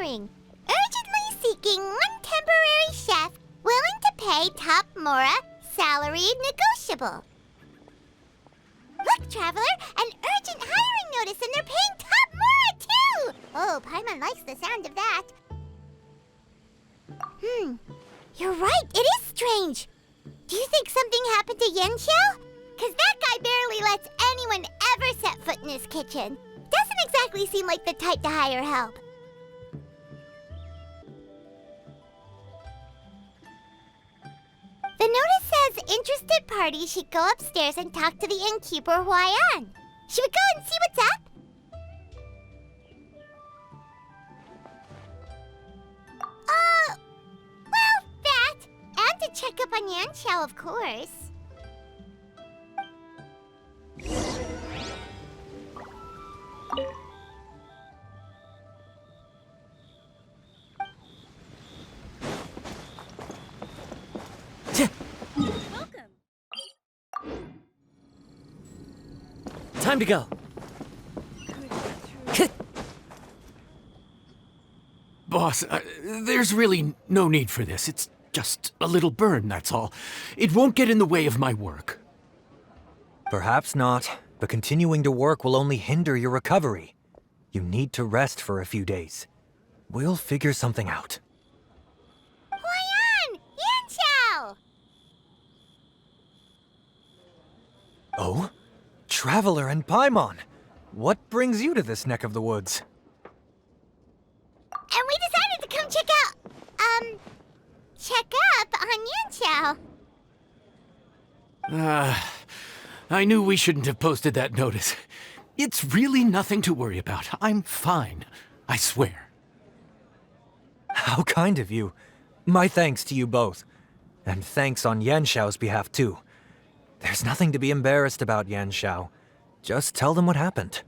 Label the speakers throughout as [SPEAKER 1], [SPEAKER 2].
[SPEAKER 1] hiring. Urgently seeking one temporary chef willing to pay top Mora, salary negotiable. Look, Traveler, an urgent hiring notice and they're paying top Mora too! Oh, Paimon likes the sound of that. You're right, it is strange. Do you think something happened to Yanxiao? Cause that guy barely lets anyone ever set foot in his kitchen. Doesn't exactly seem like the type to hire help. The notice says interested parties should go upstairs and talk to the innkeeper Huayan. Should we go and see what's up? Well, that. And to check up on Yanxiao, of course.
[SPEAKER 2] Welcome.
[SPEAKER 3] Time to go.
[SPEAKER 4] Boss, there's really no need for this. It's just a little burn, that's all. It won't get in the way of my work.
[SPEAKER 5] Perhaps not, but continuing to work will only hinder your recovery. You need to rest for a few days. We'll figure something out.
[SPEAKER 1] Huayan! Yanxiao!
[SPEAKER 5] Oh? Traveler and Paimon! What brings you to this neck of the woods?
[SPEAKER 1] And we decided to come check up on Yanxiao.
[SPEAKER 4] I knew we shouldn't have posted that notice. It's really nothing to worry about. I'm fine. I swear.
[SPEAKER 5] How kind of you. My thanks to you both. And thanks on Yanxiao's behalf, too. There's nothing to be embarrassed about, Yanxiao. Just tell them what happened.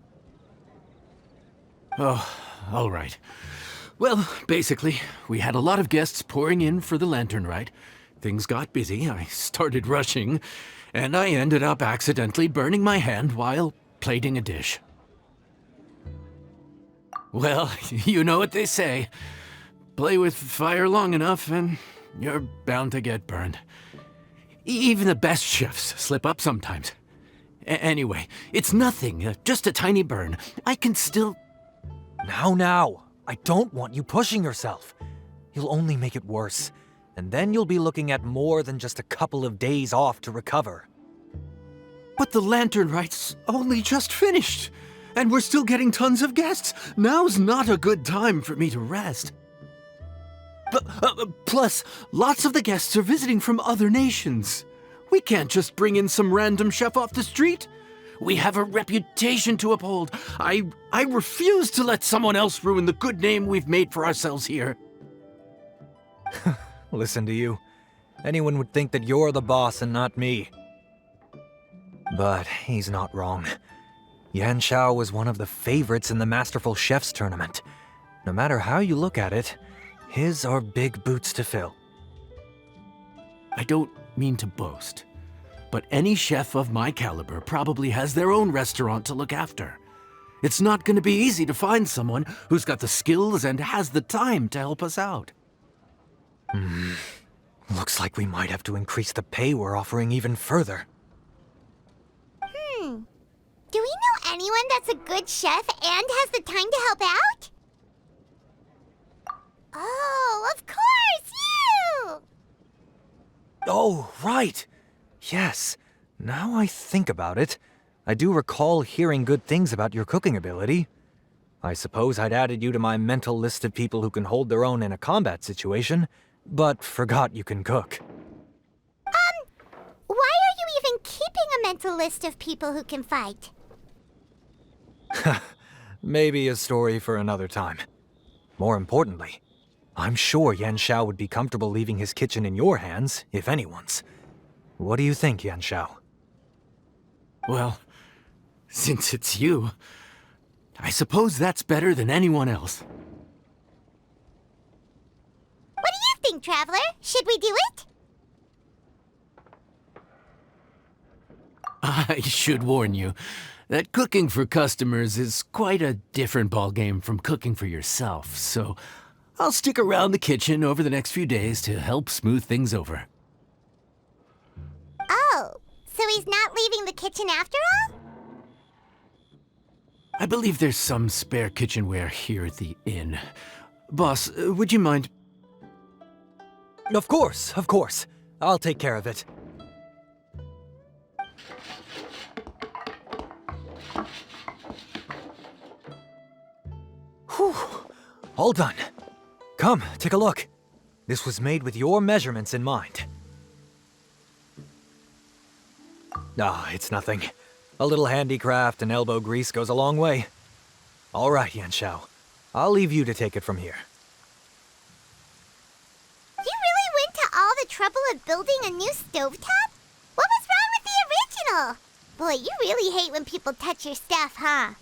[SPEAKER 4] Oh, all right. Well, basically, we had a lot of guests pouring in for the lantern ride. Things got busy, I started rushing, and I ended up accidentally burning my hand while plating a dish. Well, you know what they say. Play with fire long enough and you're bound to get burned. Even the best chefs slip up sometimes. Anyway, it's nothing, just a tiny burn. I can still...
[SPEAKER 5] Now. I don't want you pushing yourself. You'll only make it worse. And then you'll be looking at more than just a couple of days off to recover.
[SPEAKER 4] But the lantern ride's only just finished. And we're still getting tons of guests. Now's not a good time for me to rest. Plus, lots of the guests are visiting from other nations. We can't just bring in some random chef off the street. We have a reputation to uphold. I refuse to let someone else ruin the good name we've made for ourselves here.
[SPEAKER 5] Listen to you. Anyone would think that you're the boss and not me. But he's not wrong. Yanxiao was one of the favorites in the Masterful Chefs tournament. No matter how you look at it, his are big boots to fill.
[SPEAKER 4] I don't mean to boast, but any chef of my caliber probably has their own restaurant to look after. It's not going to be easy to find someone who's got the skills and has the time to help us out.
[SPEAKER 5] Looks like we might have to increase the pay we're offering even further.
[SPEAKER 1] Do we know anyone that's a good chef and has the time to help out? Oh, of course, you!
[SPEAKER 5] Oh, right. Yes. Now I think about it, I do recall hearing good things about your cooking ability. I suppose I'd added you to my mental list of people who can hold their own in a combat situation, but forgot you can cook.
[SPEAKER 1] Why are you even keeping a mental list of people who can fight?
[SPEAKER 5] Maybe a story for another time. More importantly, I'm sure Yanxiao would be comfortable leaving his kitchen in your hands, if anyone's. What do you think, Yanxiao?
[SPEAKER 4] Well, since it's you, I suppose that's better than anyone else.
[SPEAKER 1] What do you think, Traveler? Should we do it?
[SPEAKER 4] I should warn you that cooking for customers is quite a different ballgame from cooking for yourself, so I'll stick around the kitchen over the next few days to help smooth things over.
[SPEAKER 1] Oh, so he's not leaving the kitchen after all?
[SPEAKER 4] I believe there's some spare kitchenware here at the inn. Boss, would you mind?
[SPEAKER 5] Of course, of course. I'll take care of it. Whew. All done. Come, take a look. This was made with your measurements in mind. Ah, it's nothing. A little handicraft and elbow grease goes a long way. All right, Yanxiao. I'll leave you to take it from here.
[SPEAKER 1] You really went to all the trouble of building a new stovetop? What was wrong with the original? Boy, you really hate when people touch your stuff, huh?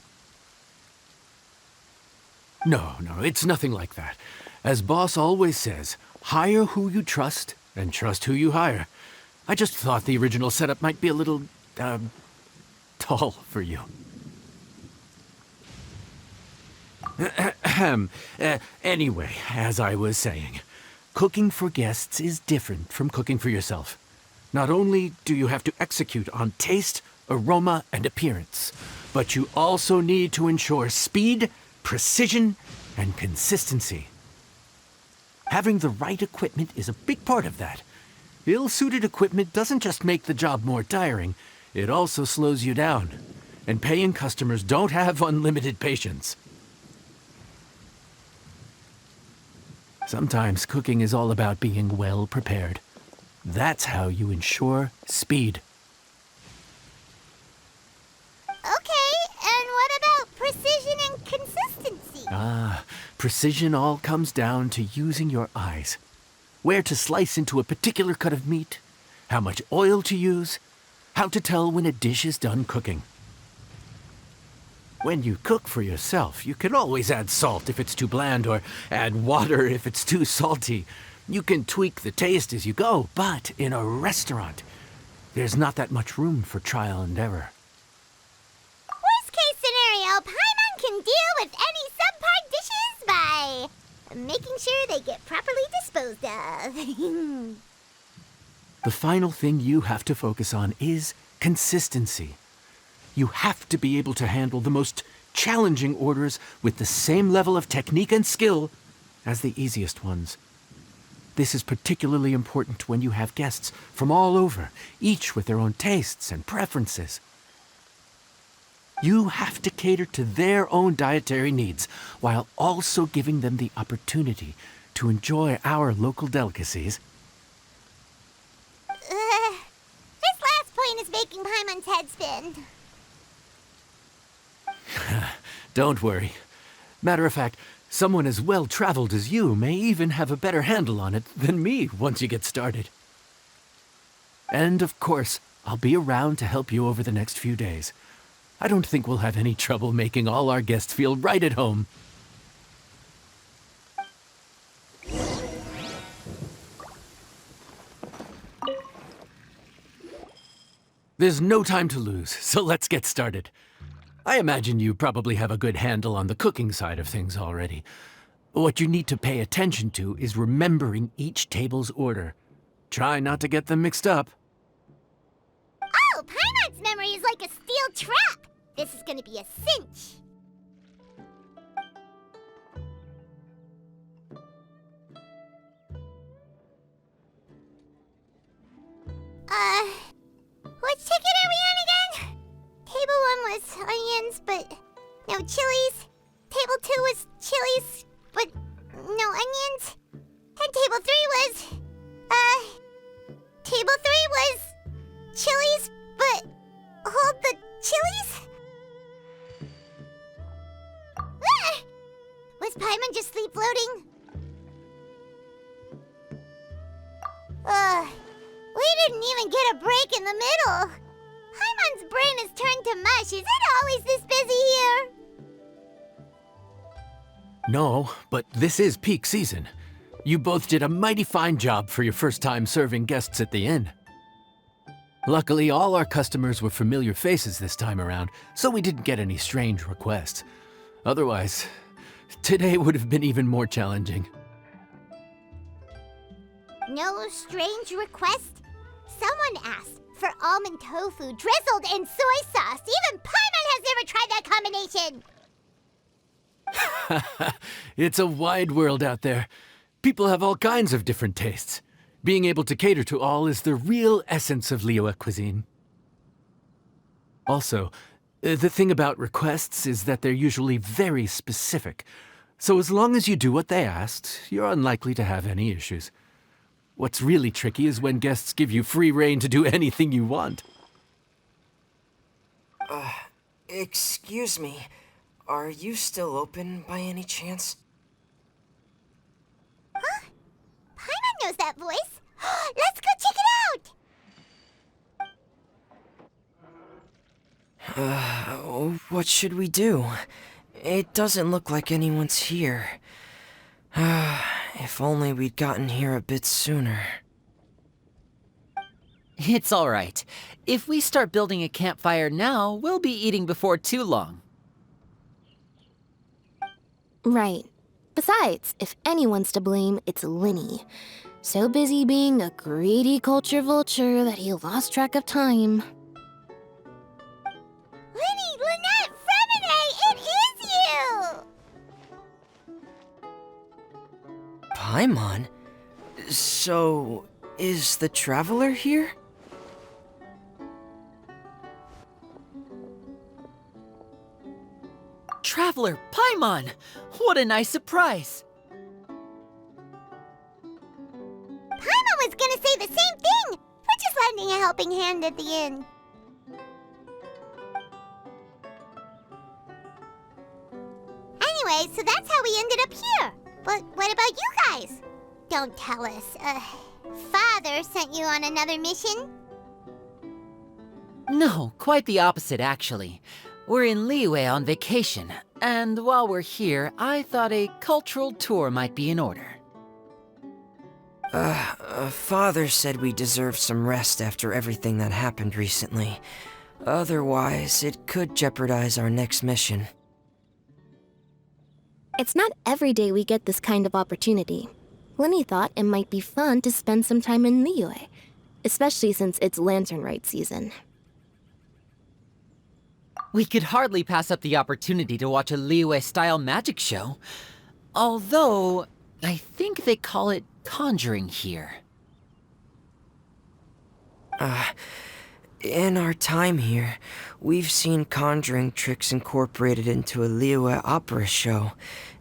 [SPEAKER 4] No, it's nothing like that. As Boss always says, hire who you trust and trust who you hire. I just thought the original setup might be a little, tall for you. Anyway, as I was saying, cooking for guests is different from cooking for yourself. Not only do you have to execute on taste, aroma, and appearance, but you also need to ensure speed, precision, and consistency. Having the right equipment is a big part of that. Ill-suited equipment doesn't just make the job more tiring, it also slows you down. And paying customers don't have unlimited patience. Sometimes cooking is all about being well prepared. That's how you ensure speed.
[SPEAKER 1] Okay, and what about precision and consistency?
[SPEAKER 4] Precision all comes down to using your eyes. Where to slice into a particular cut of meat, how much oil to use, how to tell when a dish is done cooking. When you cook for yourself, you can always add salt if it's too bland or add water if it's too salty. You can tweak the taste as you go, but in a restaurant, there's not that much room for trial and error.
[SPEAKER 1] Worst case scenario, Paimon can deal with any subpar dishes by making sure they get properly disposed of.
[SPEAKER 4] The final thing you have to focus on is consistency. You have to be able to handle the most challenging orders with the same level of technique and skill as the easiest ones. This is particularly important when you have guests from all over, each with their own tastes and preferences. You have to cater to their own dietary needs while also giving them the opportunity to enjoy our local delicacies.
[SPEAKER 1] This last point is making Paimon's head spin.
[SPEAKER 4] Don't worry. Matter of fact, someone as well-traveled as you may even have a better handle on it than me once you get started. And of course, I'll be around to help you over the next few days. I don't think we'll have any trouble making all our guests feel right at home. There's no time to lose, so let's get started. I imagine you probably have a good handle on the cooking side of things already. What you need to pay attention to is remembering each table's order. Try not to get them mixed up.
[SPEAKER 1] Oh, Paimon's memory is like a steel trap. This is gonna be a cinch. Which ticket are we on again? Table 1 was onions, but no chilies. Table 2 was chilies, but no onions. And table 3 was, table 3 was chilies, but hold the chilies? Ah! Was Paimon just sleep floating? We didn't even get a break in the middle. Paimon's brain has turned to mush. Is it always this busy here?
[SPEAKER 4] No, but this is peak season. You both did a mighty fine job for your first time serving guests at the inn. Luckily, all our customers were familiar faces this time around, so we didn't get any strange requests. Otherwise, today would have been even more challenging.
[SPEAKER 1] No strange request? Someone asked for almond tofu drizzled in soy sauce. Even Paimon has never tried that combination!
[SPEAKER 4] It's a wide world out there. People have all kinds of different tastes. Being able to cater to all is the real essence of Liyue cuisine. Also, the thing about requests is that they're usually very specific. So as long as you do what they asked, you're unlikely to have any issues. What's really tricky is when guests give you free rein to do anything you want.
[SPEAKER 2] Excuse me. Are you still open by any chance?
[SPEAKER 1] Huh? Paimon knows that voice. Let's go check it out!
[SPEAKER 2] What should we do? It doesn't look like anyone's here. If only we'd gotten here a bit sooner.
[SPEAKER 3] It's all right. If we start building a campfire now, we'll be eating before too long.
[SPEAKER 6] Right. Besides, if anyone's to blame, it's Linny. So busy being a greedy culture vulture that he lost track of time.
[SPEAKER 1] Linny, Lynette, Fremine, it is you!
[SPEAKER 2] Paimon? So, is the Traveler here?
[SPEAKER 3] Traveler, Paimon! What a nice surprise!
[SPEAKER 1] Paimon was gonna say the same thing! We're just lending a helping hand at the end. Anyway, so that's how we ended up here. But what about you guys? Don't tell us. Father sent you on another mission?
[SPEAKER 3] No, quite the opposite, actually. We're in Liyue on vacation, and while we're here, I thought a cultural tour might be in order.
[SPEAKER 2] Father said we deserve some rest after everything that happened recently. Otherwise, it could jeopardize our next mission.
[SPEAKER 6] It's not every day we get this kind of opportunity. Linny thought it might be fun to spend some time in Liyue, especially since it's Lantern Rite season.
[SPEAKER 3] We could hardly pass up the opportunity to watch a Liyue-style magic show. Although, I think they call it conjuring here.
[SPEAKER 2] In our time here, we've seen conjuring tricks incorporated into a Liyue opera show,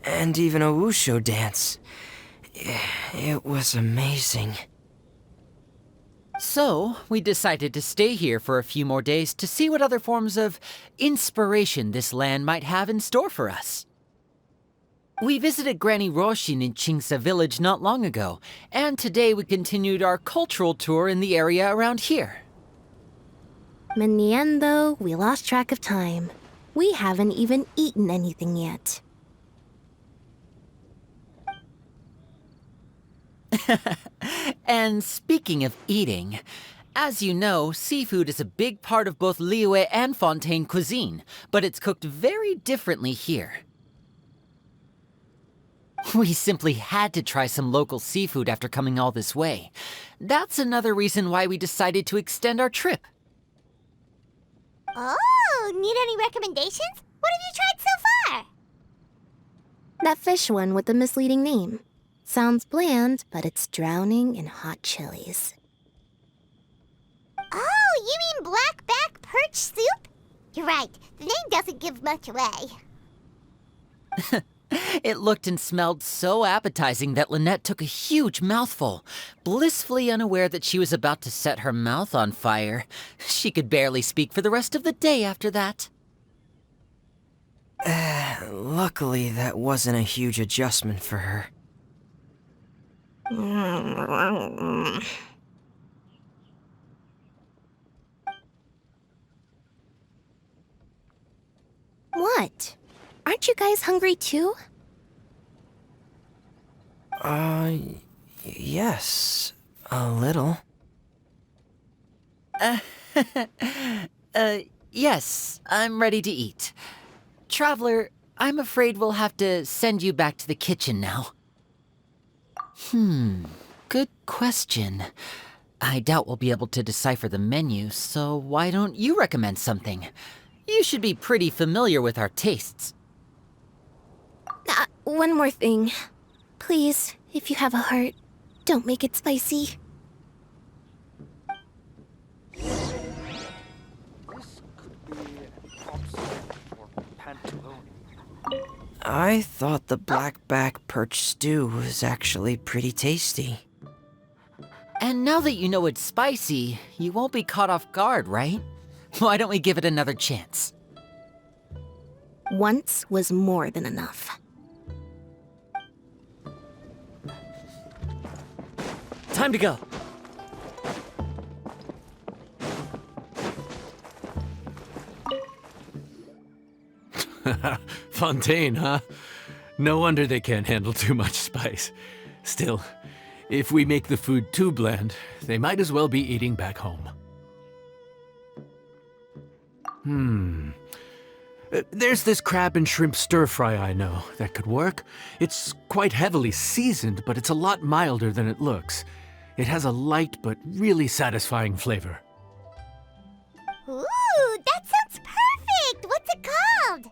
[SPEAKER 2] and even a wushu dance. It was amazing.
[SPEAKER 3] So, we decided to stay here for a few more days to see what other forms of inspiration this land might have in store for us. We visited Granny Roshin in Chingsa village not long ago, and today we continued our cultural tour in the area around here.
[SPEAKER 6] In the end, though, we lost track of time. We haven't even eaten anything yet.
[SPEAKER 3] And speaking of eating, as you know, seafood is a big part of both Liyue and Fontaine cuisine, but it's cooked very differently here. We simply had to try some local seafood after coming all this way. That's another reason why we decided to extend our trip.
[SPEAKER 1] Oh, need any recommendations? What have you tried so far?
[SPEAKER 6] That fish one with the misleading name. Sounds bland, but it's drowning in hot chilies.
[SPEAKER 1] Oh, you mean blackback perch soup? You're right, the name doesn't give much away.
[SPEAKER 3] It looked and smelled so appetizing that Lynette took a huge mouthful, blissfully unaware that she was about to set her mouth on fire. She could barely speak for the rest of the day after that.
[SPEAKER 2] Luckily, that wasn't a huge adjustment for her.
[SPEAKER 6] What? Aren't you guys hungry too?
[SPEAKER 2] Yes, a little.
[SPEAKER 3] Yes, I'm ready to eat. Traveler, I'm afraid we'll have to send you back to the kitchen now. Good question. I doubt we'll be able to decipher the menu, so why don't you recommend something? You should be pretty familiar with our tastes.
[SPEAKER 6] One more thing. Please, if you have a heart, don't make it spicy.
[SPEAKER 2] I thought the blackback perch stew was actually pretty tasty.
[SPEAKER 3] And now that you know it's spicy, you won't be caught off guard, right? Why don't we give it another chance?
[SPEAKER 6] Once was more than enough.
[SPEAKER 3] Time to go.
[SPEAKER 4] Fontaine, huh? No wonder they can't handle too much spice. Still, if we make the food too bland, they might as well be eating back home. There's this crab and shrimp stir-fry I know that could work. It's quite heavily seasoned, but it's a lot milder than it looks. It has a light but really satisfying flavor.
[SPEAKER 1] Ooh, that sounds perfect! What's it called?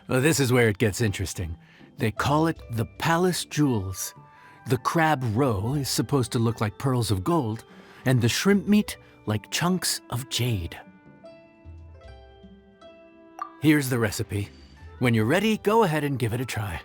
[SPEAKER 4] Well, this is where it gets interesting. They call it the Palace Jewels. The crab roe is supposed to look like pearls of gold, and the shrimp meat like chunks of jade. Here's the recipe. When you're ready, go ahead and give it a try.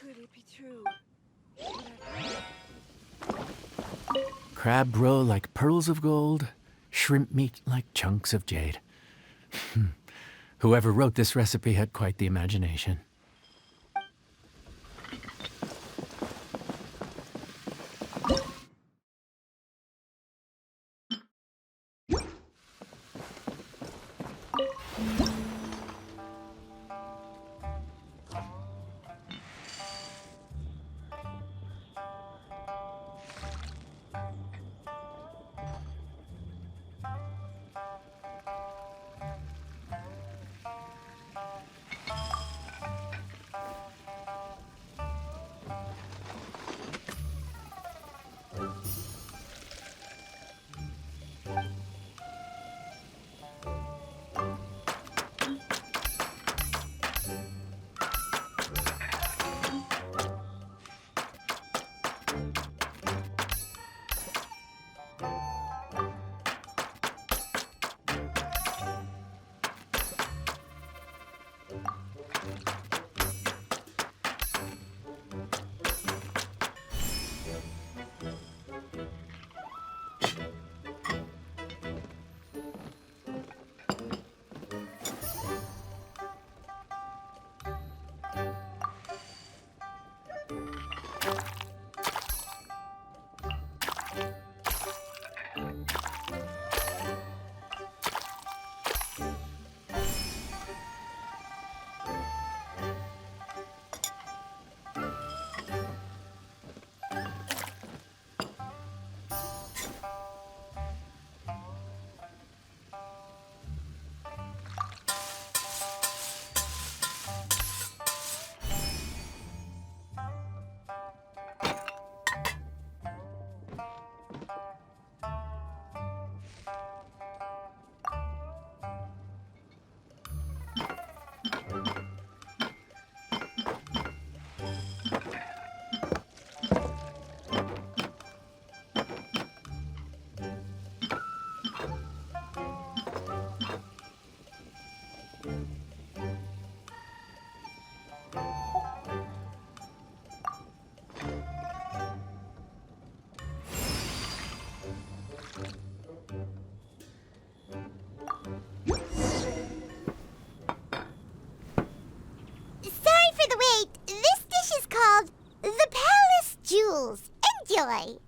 [SPEAKER 7] Could it be true?
[SPEAKER 4] Crab roe like pearls of gold, shrimp meat like chunks of jade. Whoever wrote this recipe had quite the imagination.
[SPEAKER 1] Sorry for the wait. This dish is called the Palace Jewels. Enjoy.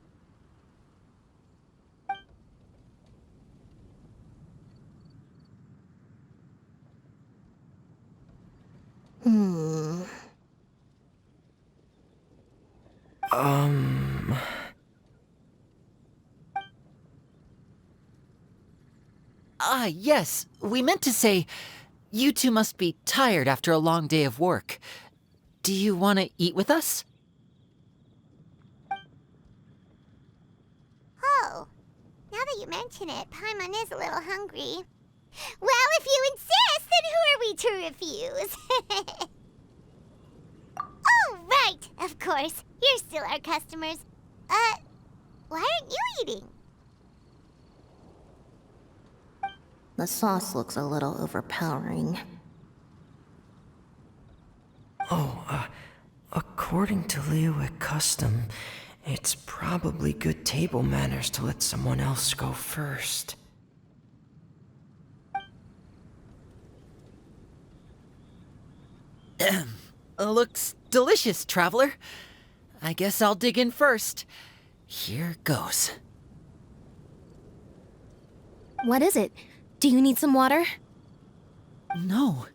[SPEAKER 3] Yes. We meant to say, you two must be tired after a long day of work. Do you want to eat with us?
[SPEAKER 1] Oh, now that you mention it, Paimon is a little hungry. Well, if you insist, then who are we to refuse? Oh, right, of course. You're still our customers. Why aren't you eating?
[SPEAKER 6] The sauce looks a little overpowering.
[SPEAKER 2] According to Liyue custom, it's probably good table manners to let someone else go first.
[SPEAKER 3] Looks delicious, traveler. I guess I'll dig in first. Here goes.
[SPEAKER 6] What is it? Do you need some water?
[SPEAKER 3] No.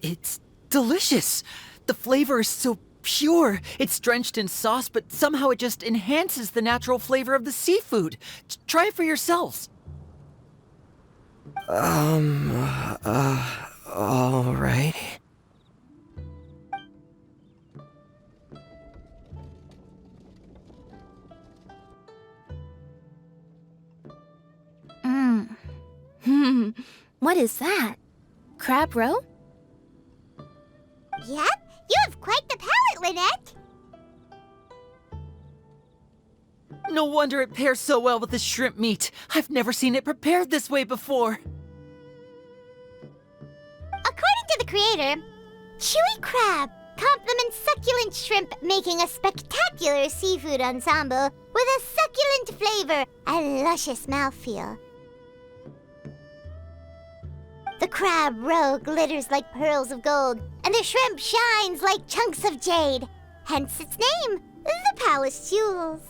[SPEAKER 3] It's delicious. The flavor is so pure. It's drenched in sauce, but somehow it just enhances the natural flavor of the seafood. Try it for yourselves.
[SPEAKER 2] All right.
[SPEAKER 6] What is that? Crab roe?
[SPEAKER 1] Yep, you have quite the palate, Lynette.
[SPEAKER 3] No wonder it pairs so well with the shrimp meat. I've never seen it prepared this way before.
[SPEAKER 1] According to the creator, chewy crab complements succulent shrimp, making a spectacular seafood ensemble with a succulent flavor and luscious mouthfeel. The crab roe glitters like pearls of gold, and the shrimp shines like chunks of jade. Hence its name, the Palace Jewels.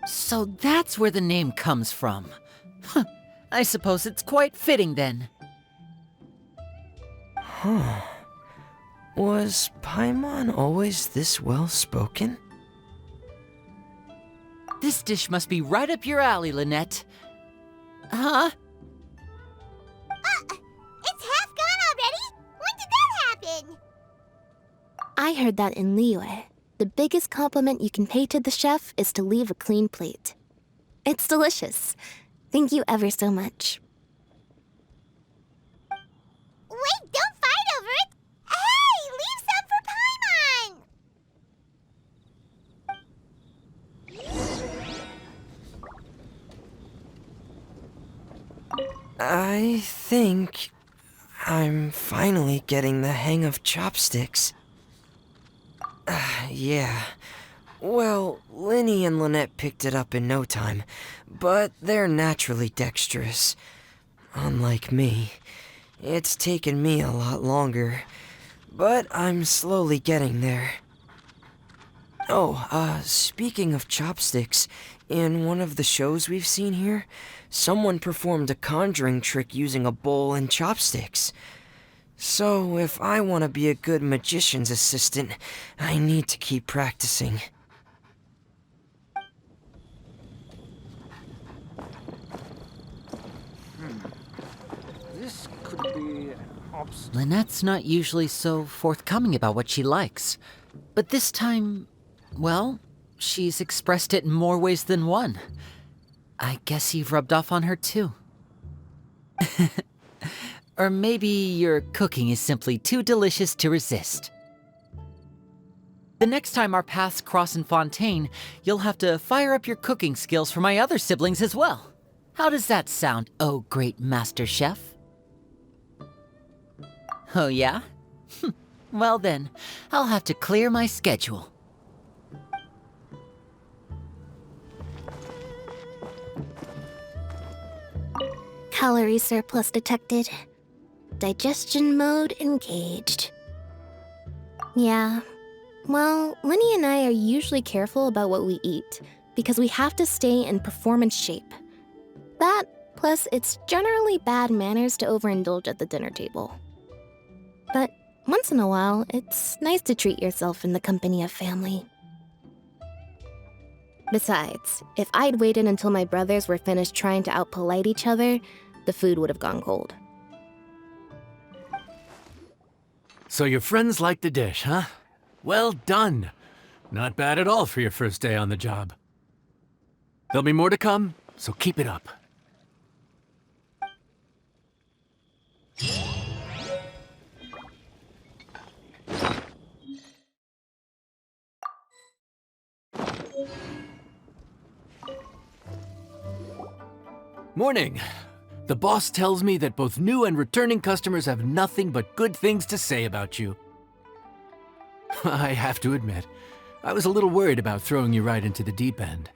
[SPEAKER 3] So that's where the name comes from. I suppose it's quite fitting then.
[SPEAKER 2] Was Paimon always this well-spoken?
[SPEAKER 3] This dish must be right up your alley, Lynette. Huh?
[SPEAKER 1] It's half gone already? When did that happen?
[SPEAKER 6] I heard that in Liyue, the biggest compliment you can pay to the chef is to leave a clean plate. It's delicious. Thank you ever so much.
[SPEAKER 1] Wait, don't fight over it! Hey, leave some for Paimon!
[SPEAKER 2] I think I'm finally getting the hang of chopsticks. Yeah. Well, Linny and Lynette picked it up in no time, but they're naturally dexterous. Unlike me, it's taken me a lot longer, but I'm slowly getting there. Oh, speaking of chopsticks, in one of the shows we've seen here, someone performed a conjuring trick using a bowl and chopsticks. So, if I want to be a good magician's assistant, I need to keep practicing.
[SPEAKER 5] This could be an obstacle.
[SPEAKER 3] Lynette's not usually so forthcoming about what she likes. But this time, well, she's expressed it in more ways than one. I guess you've rubbed off on her too. Or maybe your cooking is simply too delicious to resist. The next time our paths cross in Fontaine, you'll have to fire up your cooking skills for my other siblings as well. How does that sound, oh great master chef? Oh yeah? Well then, I'll have to clear my schedule.
[SPEAKER 6] Calorie surplus detected. Digestion mode engaged. Yeah. Well, Linny and I are usually careful about what we eat, because we have to stay in performance shape. That, plus it's generally bad manners to overindulge at the dinner table. But once in a while, it's nice to treat yourself in the company of family. Besides, if I'd waited until my brothers were finished trying to outpolite each other, the food would have gone cold.
[SPEAKER 4] So your friends like the dish, huh? Well done. Not bad at all for your first day on the job. There'll be more to come, so keep it up. Morning. The boss tells me that both new and returning customers have nothing but good things to say about you. I have to admit, I was a little worried about throwing you right into the deep end,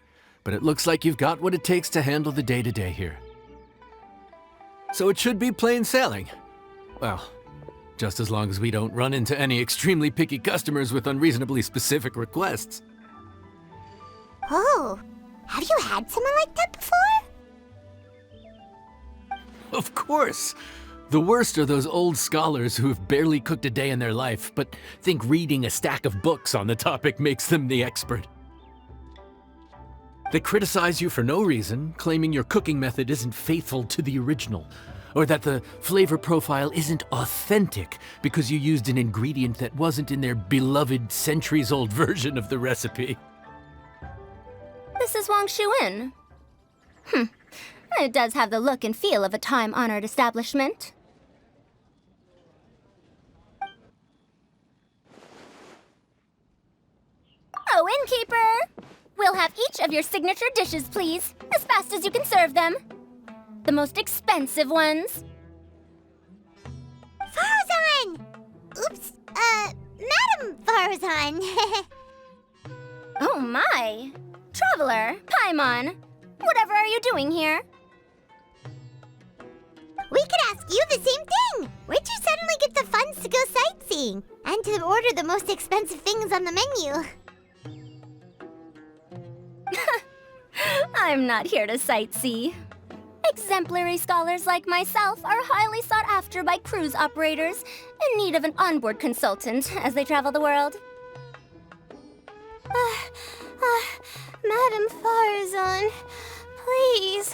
[SPEAKER 4] but it looks like you've got what it takes to handle the day-to-day here. So it should be plain sailing. Well, just as long as we don't run into any extremely picky customers with unreasonably specific requests.
[SPEAKER 1] Oh, have you had someone like that before?
[SPEAKER 4] Of course! The worst are those old scholars who have barely cooked a day in their life, but think reading a stack of books on the topic makes them the expert. They criticize you for no reason, claiming your cooking method isn't faithful to the original, or that the flavor profile isn't authentic because you used an ingredient that wasn't in their beloved centuries-old version of the recipe.
[SPEAKER 7] This is Wang Shuin. It does have the look and feel of a time-honored establishment. Oh, innkeeper! We'll have each of your signature dishes, please, as fast as you can serve them. The most expensive ones.
[SPEAKER 1] Farzan! Oops, Madam Farzan.
[SPEAKER 7] Oh my! Traveler, Paimon, whatever are you doing here?
[SPEAKER 1] We could ask you the same thing. Where'd you suddenly get the funds to go sightseeing? And to order the most expensive things on the menu?
[SPEAKER 7] I'm not here to sightsee. Exemplary scholars like myself are highly sought after by cruise operators in need of an onboard consultant as they travel the world.
[SPEAKER 6] Madam Farzan, please,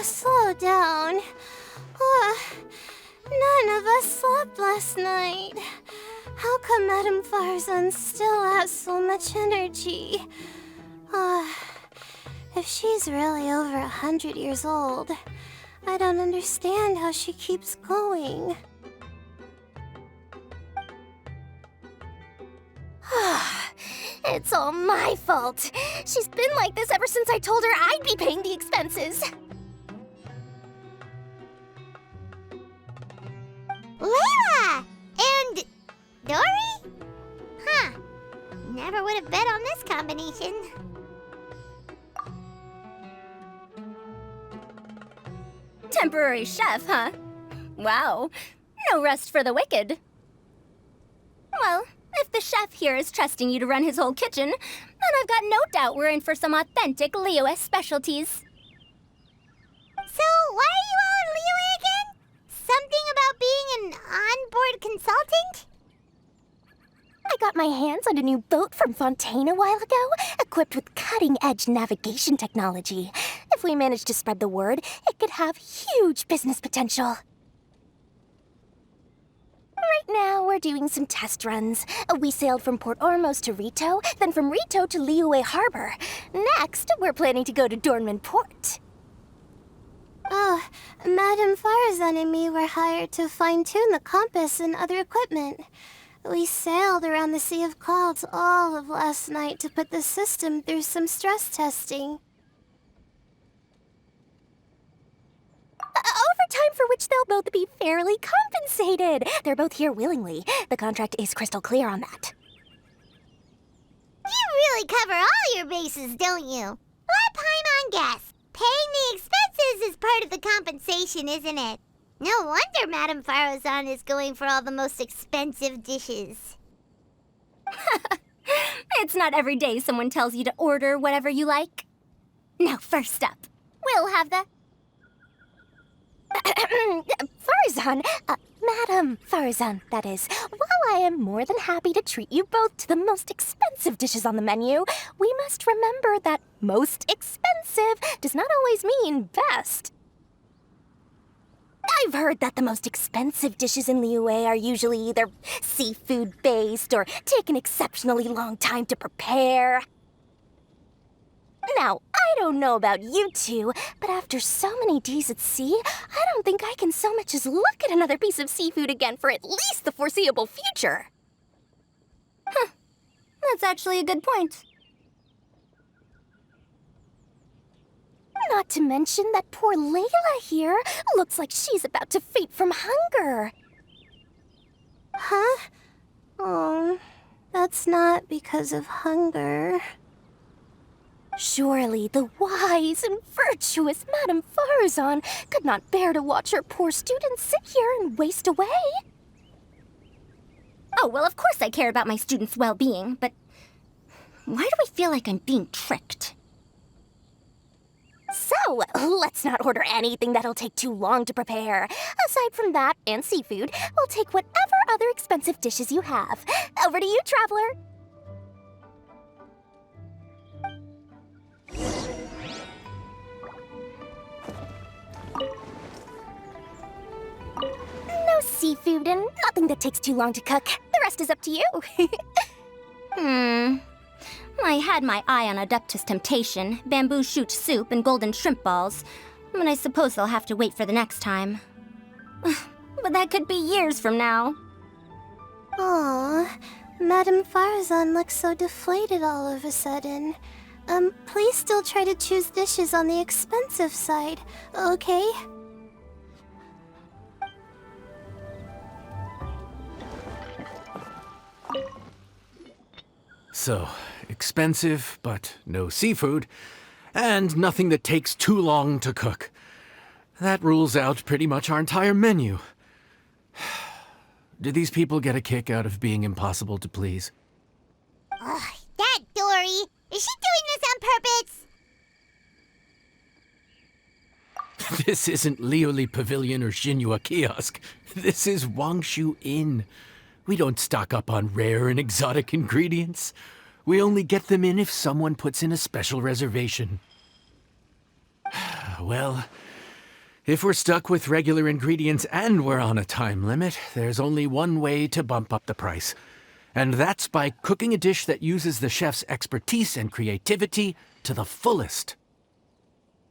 [SPEAKER 6] slow down. None of us slept last night. How come Madam Farzan still has so much energy? If she's really over 100 years old, I don't understand how she keeps going.
[SPEAKER 7] It's all my fault. She's been like this ever since I told her I'd be paying the expenses.
[SPEAKER 1] Layla! And Dory? Huh. Never would have bet on this combination.
[SPEAKER 7] Temporary chef, huh? Wow. No rest for the wicked. Well, if the chef here is trusting you to run his whole kitchen, then I've got no doubt we're in for some authentic Liyue specialties.
[SPEAKER 1] So, why are you all in Liyue again? Something about being an onboard consultant?
[SPEAKER 7] I got my hands on a new boat from Fontaine a while ago, equipped with cutting-edge navigation technology. If we manage to spread the word, it could have huge business potential. Right now, we're doing some test runs. We sailed from Port Ormos to Rito, then from Rito to Liyue Harbor. Next, we're planning to go to Dornman Port.
[SPEAKER 6] Oh, Madam Farzan and me were hired to fine-tune the compass and other equipment. We sailed around the Sea of Clouds all of last night to put the system through some stress testing.
[SPEAKER 7] Overtime for which they'll both be fairly compensated. They're both here willingly. The contract is crystal clear on that.
[SPEAKER 1] You really cover all your bases, don't you? Let Paimon guess. Paying the expenses is part of the compensation, isn't it? No wonder Madame Farazan is going for all the most expensive dishes.
[SPEAKER 7] It's not every day someone tells you to order whatever you like. Now, first up, we'll have the... Farazan,
[SPEAKER 8] Madam Farzan, that is. While I am more than happy to treat you both to the most expensive dishes on the menu, we must remember that most expensive does not always mean best. I've heard that the most expensive dishes in Liyue are usually either seafood-based or take an exceptionally long time to prepare. Now, I don't know about you two, but after so many days at sea, I don't think I can so much as look at another piece of seafood again for at least the foreseeable future.
[SPEAKER 7] Huh. That's actually a good point.
[SPEAKER 8] Not to mention that poor Layla here looks like she's about to faint from hunger.
[SPEAKER 6] Huh? Oh, that's not because of hunger.
[SPEAKER 8] Surely the wise and virtuous Madame Farzan could not bear to watch her poor students sit here and waste away.
[SPEAKER 7] Oh, well, of course I care about my students' well-being, but why do I feel like I'm being tricked?
[SPEAKER 8] So, let's not order anything that'll take too long to prepare. Aside from that and seafood, we'll take whatever other expensive dishes you have. Over to you, Traveler. No seafood and nothing that takes too long to cook. The rest is up to you.
[SPEAKER 7] I had my eye on Adeptus Temptation, bamboo shoot soup, and golden shrimp balls, but I suppose they'll have to wait for the next time. But that could be years from now.
[SPEAKER 6] Aw, Madame Farzan looks so deflated all of a sudden. Please still try to choose dishes on the expensive side, okay?
[SPEAKER 4] So, expensive, but no seafood, and nothing that takes too long to cook. That rules out pretty much our entire menu. Do these people get a kick out of being impossible to please?
[SPEAKER 1] Ugh, that Dory! Is she doing this on purpose?
[SPEAKER 4] This isn't Lioli Pavilion or Xinhua Kiosk. This is Wangshu Inn. We don't stock up on rare and exotic ingredients. We only get them in if someone puts in a special reservation. Well, if we're stuck with regular ingredients and we're on a time limit, there's only one way to bump up the price. And that's by cooking a dish that uses the chef's expertise and creativity to the fullest.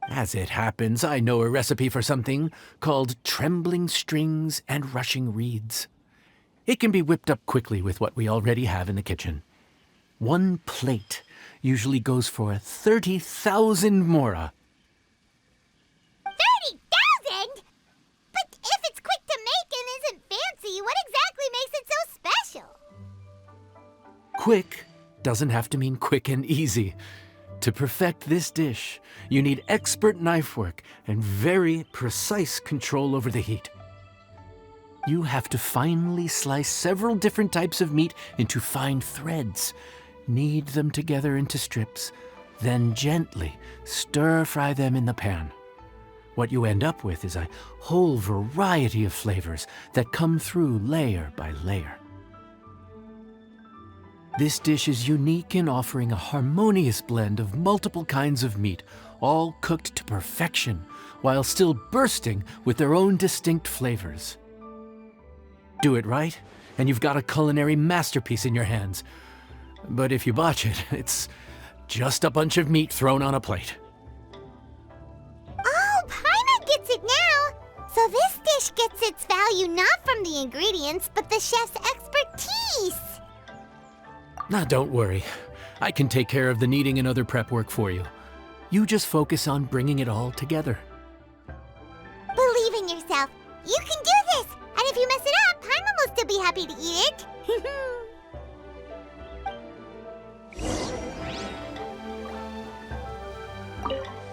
[SPEAKER 4] As it happens, I know a recipe for something called trembling strings and rushing reeds. It can be whipped up quickly with what we already have in the kitchen. One plate usually goes for 30,000 mora.
[SPEAKER 1] 30,000? But if it's quick to make and isn't fancy, what exactly makes it so special?
[SPEAKER 4] Quick doesn't have to mean quick and easy. To perfect this dish, you need expert knife work and very precise control over the heat. You have to finely slice several different types of meat into fine threads, knead them together into strips, then gently stir-fry them in the pan. What you end up with is a whole variety of flavors that come through layer by layer. This dish is unique in offering a harmonious blend of multiple kinds of meat, all cooked to perfection, while still bursting with their own distinct flavors. Do it right, and you've got a culinary masterpiece in your hands. But if you botch it, it's just a bunch of meat thrown on a plate.
[SPEAKER 1] Oh, Paimon gets it now! So this dish gets its value not from the ingredients, but the chef's expertise!
[SPEAKER 4] Now, don't worry. I can take care of the kneading and other prep work for you. You just focus on bringing it all together.
[SPEAKER 1] Believe in yourself. You can do this! And if you mess it up, Paimon will still be happy to eat it.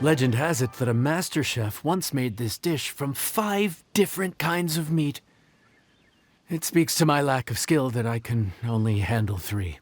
[SPEAKER 4] Legend has it that a master chef once made this dish from 5 different kinds of meat. It speaks to my lack of skill that I can only handle 3.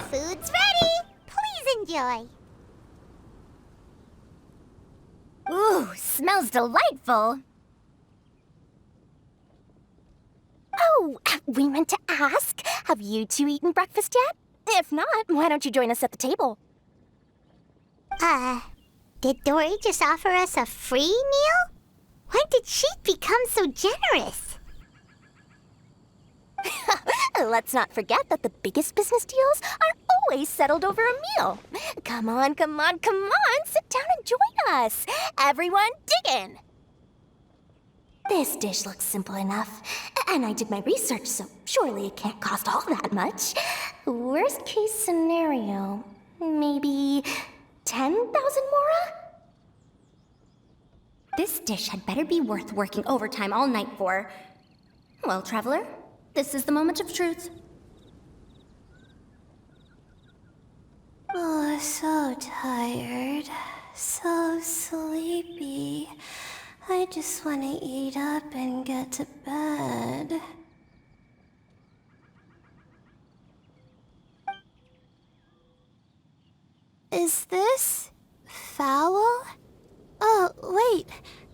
[SPEAKER 1] Food's ready! Please enjoy.
[SPEAKER 7] Ooh, smells delightful.
[SPEAKER 8] Oh, we meant to ask, have you two eaten breakfast yet? If not, why don't you join us at the table?
[SPEAKER 1] Did Dory just offer us a free meal? When did she become so generous?
[SPEAKER 8] Let's not forget that the biggest business deals are always settled over a meal. Come on, come on, come on, sit down and join us. Everyone, dig in. This dish looks simple enough, and I did my research, so surely it can't cost all that much. Worst case scenario, maybe 10,000 mora?
[SPEAKER 7] This dish had better be worth working overtime all night for. Well, traveler, this is the moment of truth.
[SPEAKER 6] Oh, so tired. So sleepy. I just want to eat up and get to bed. Is this foul? Oh, wait.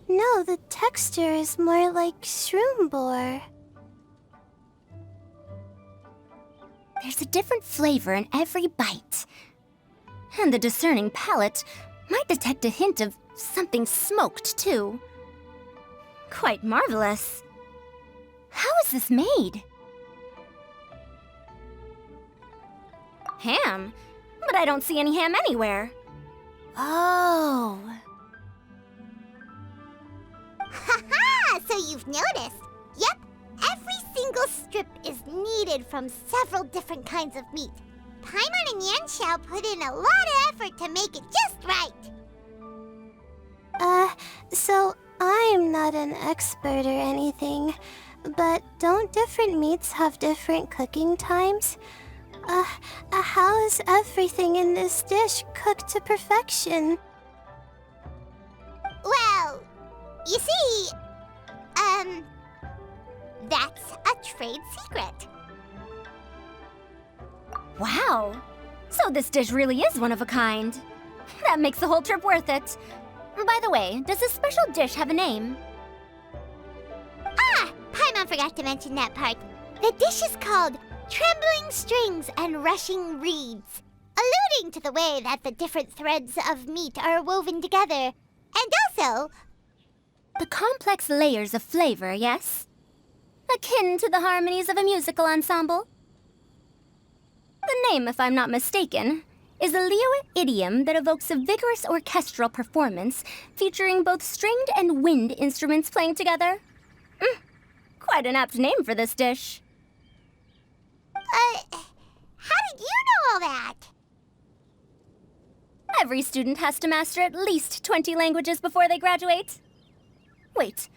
[SPEAKER 6] No, the texture is more like shroom boar.
[SPEAKER 7] There's a different flavor in every bite. And the discerning palate might detect a hint of something smoked, too. Quite marvelous. How is this made? Ham? But I don't see any ham anywhere. Oh.
[SPEAKER 1] Haha! So you've noticed. Yep, every single strip is kneaded from several different kinds of meat. Paimon and Yanxiao put in a lot of effort to make it just right.
[SPEAKER 6] So I'm not an expert or anything, but don't different meats have different cooking times? How is everything in this dish cooked to perfection?
[SPEAKER 1] Well, you see, that's a trade secret.
[SPEAKER 7] Wow. So this dish really is one of a kind. That makes the whole trip worth it. By the way, does this special dish have a name?
[SPEAKER 1] Ah! Paimon forgot to mention that part. The dish is called Trembling Strings and Rushing Reeds, alluding to the way that the different threads of meat are woven together. And also,
[SPEAKER 7] The complex layers of flavor, yes? Akin to the harmonies of a musical ensemble? The name, if I'm not mistaken, is a Liyue idiom that evokes a vigorous orchestral performance featuring both stringed and wind instruments playing together. Quite an apt name for this dish.
[SPEAKER 1] how did you know all that?
[SPEAKER 7] Every student has to master at least 20 languages before they graduate. Wait,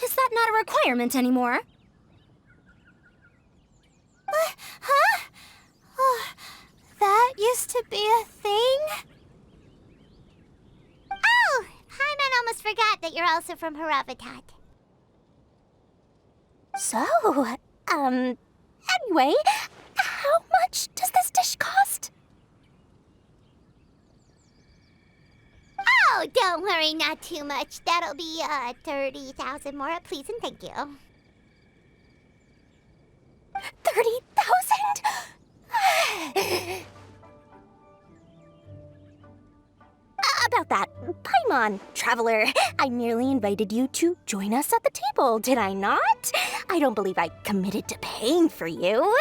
[SPEAKER 7] is that not a requirement anymore?
[SPEAKER 6] Huh? Oh, that used to be a thing?
[SPEAKER 1] Oh, Paimon almost forgot that you're also from Haravatat.
[SPEAKER 8] So, anyway, how much does this dish cost?
[SPEAKER 1] Oh, don't worry, not too much. That'll be, 30,000 more, please and thank you.
[SPEAKER 8] 30,000? About that, Paimon, traveler, I merely invited you to join us at the table, did I not? I don't believe I committed to paying for you.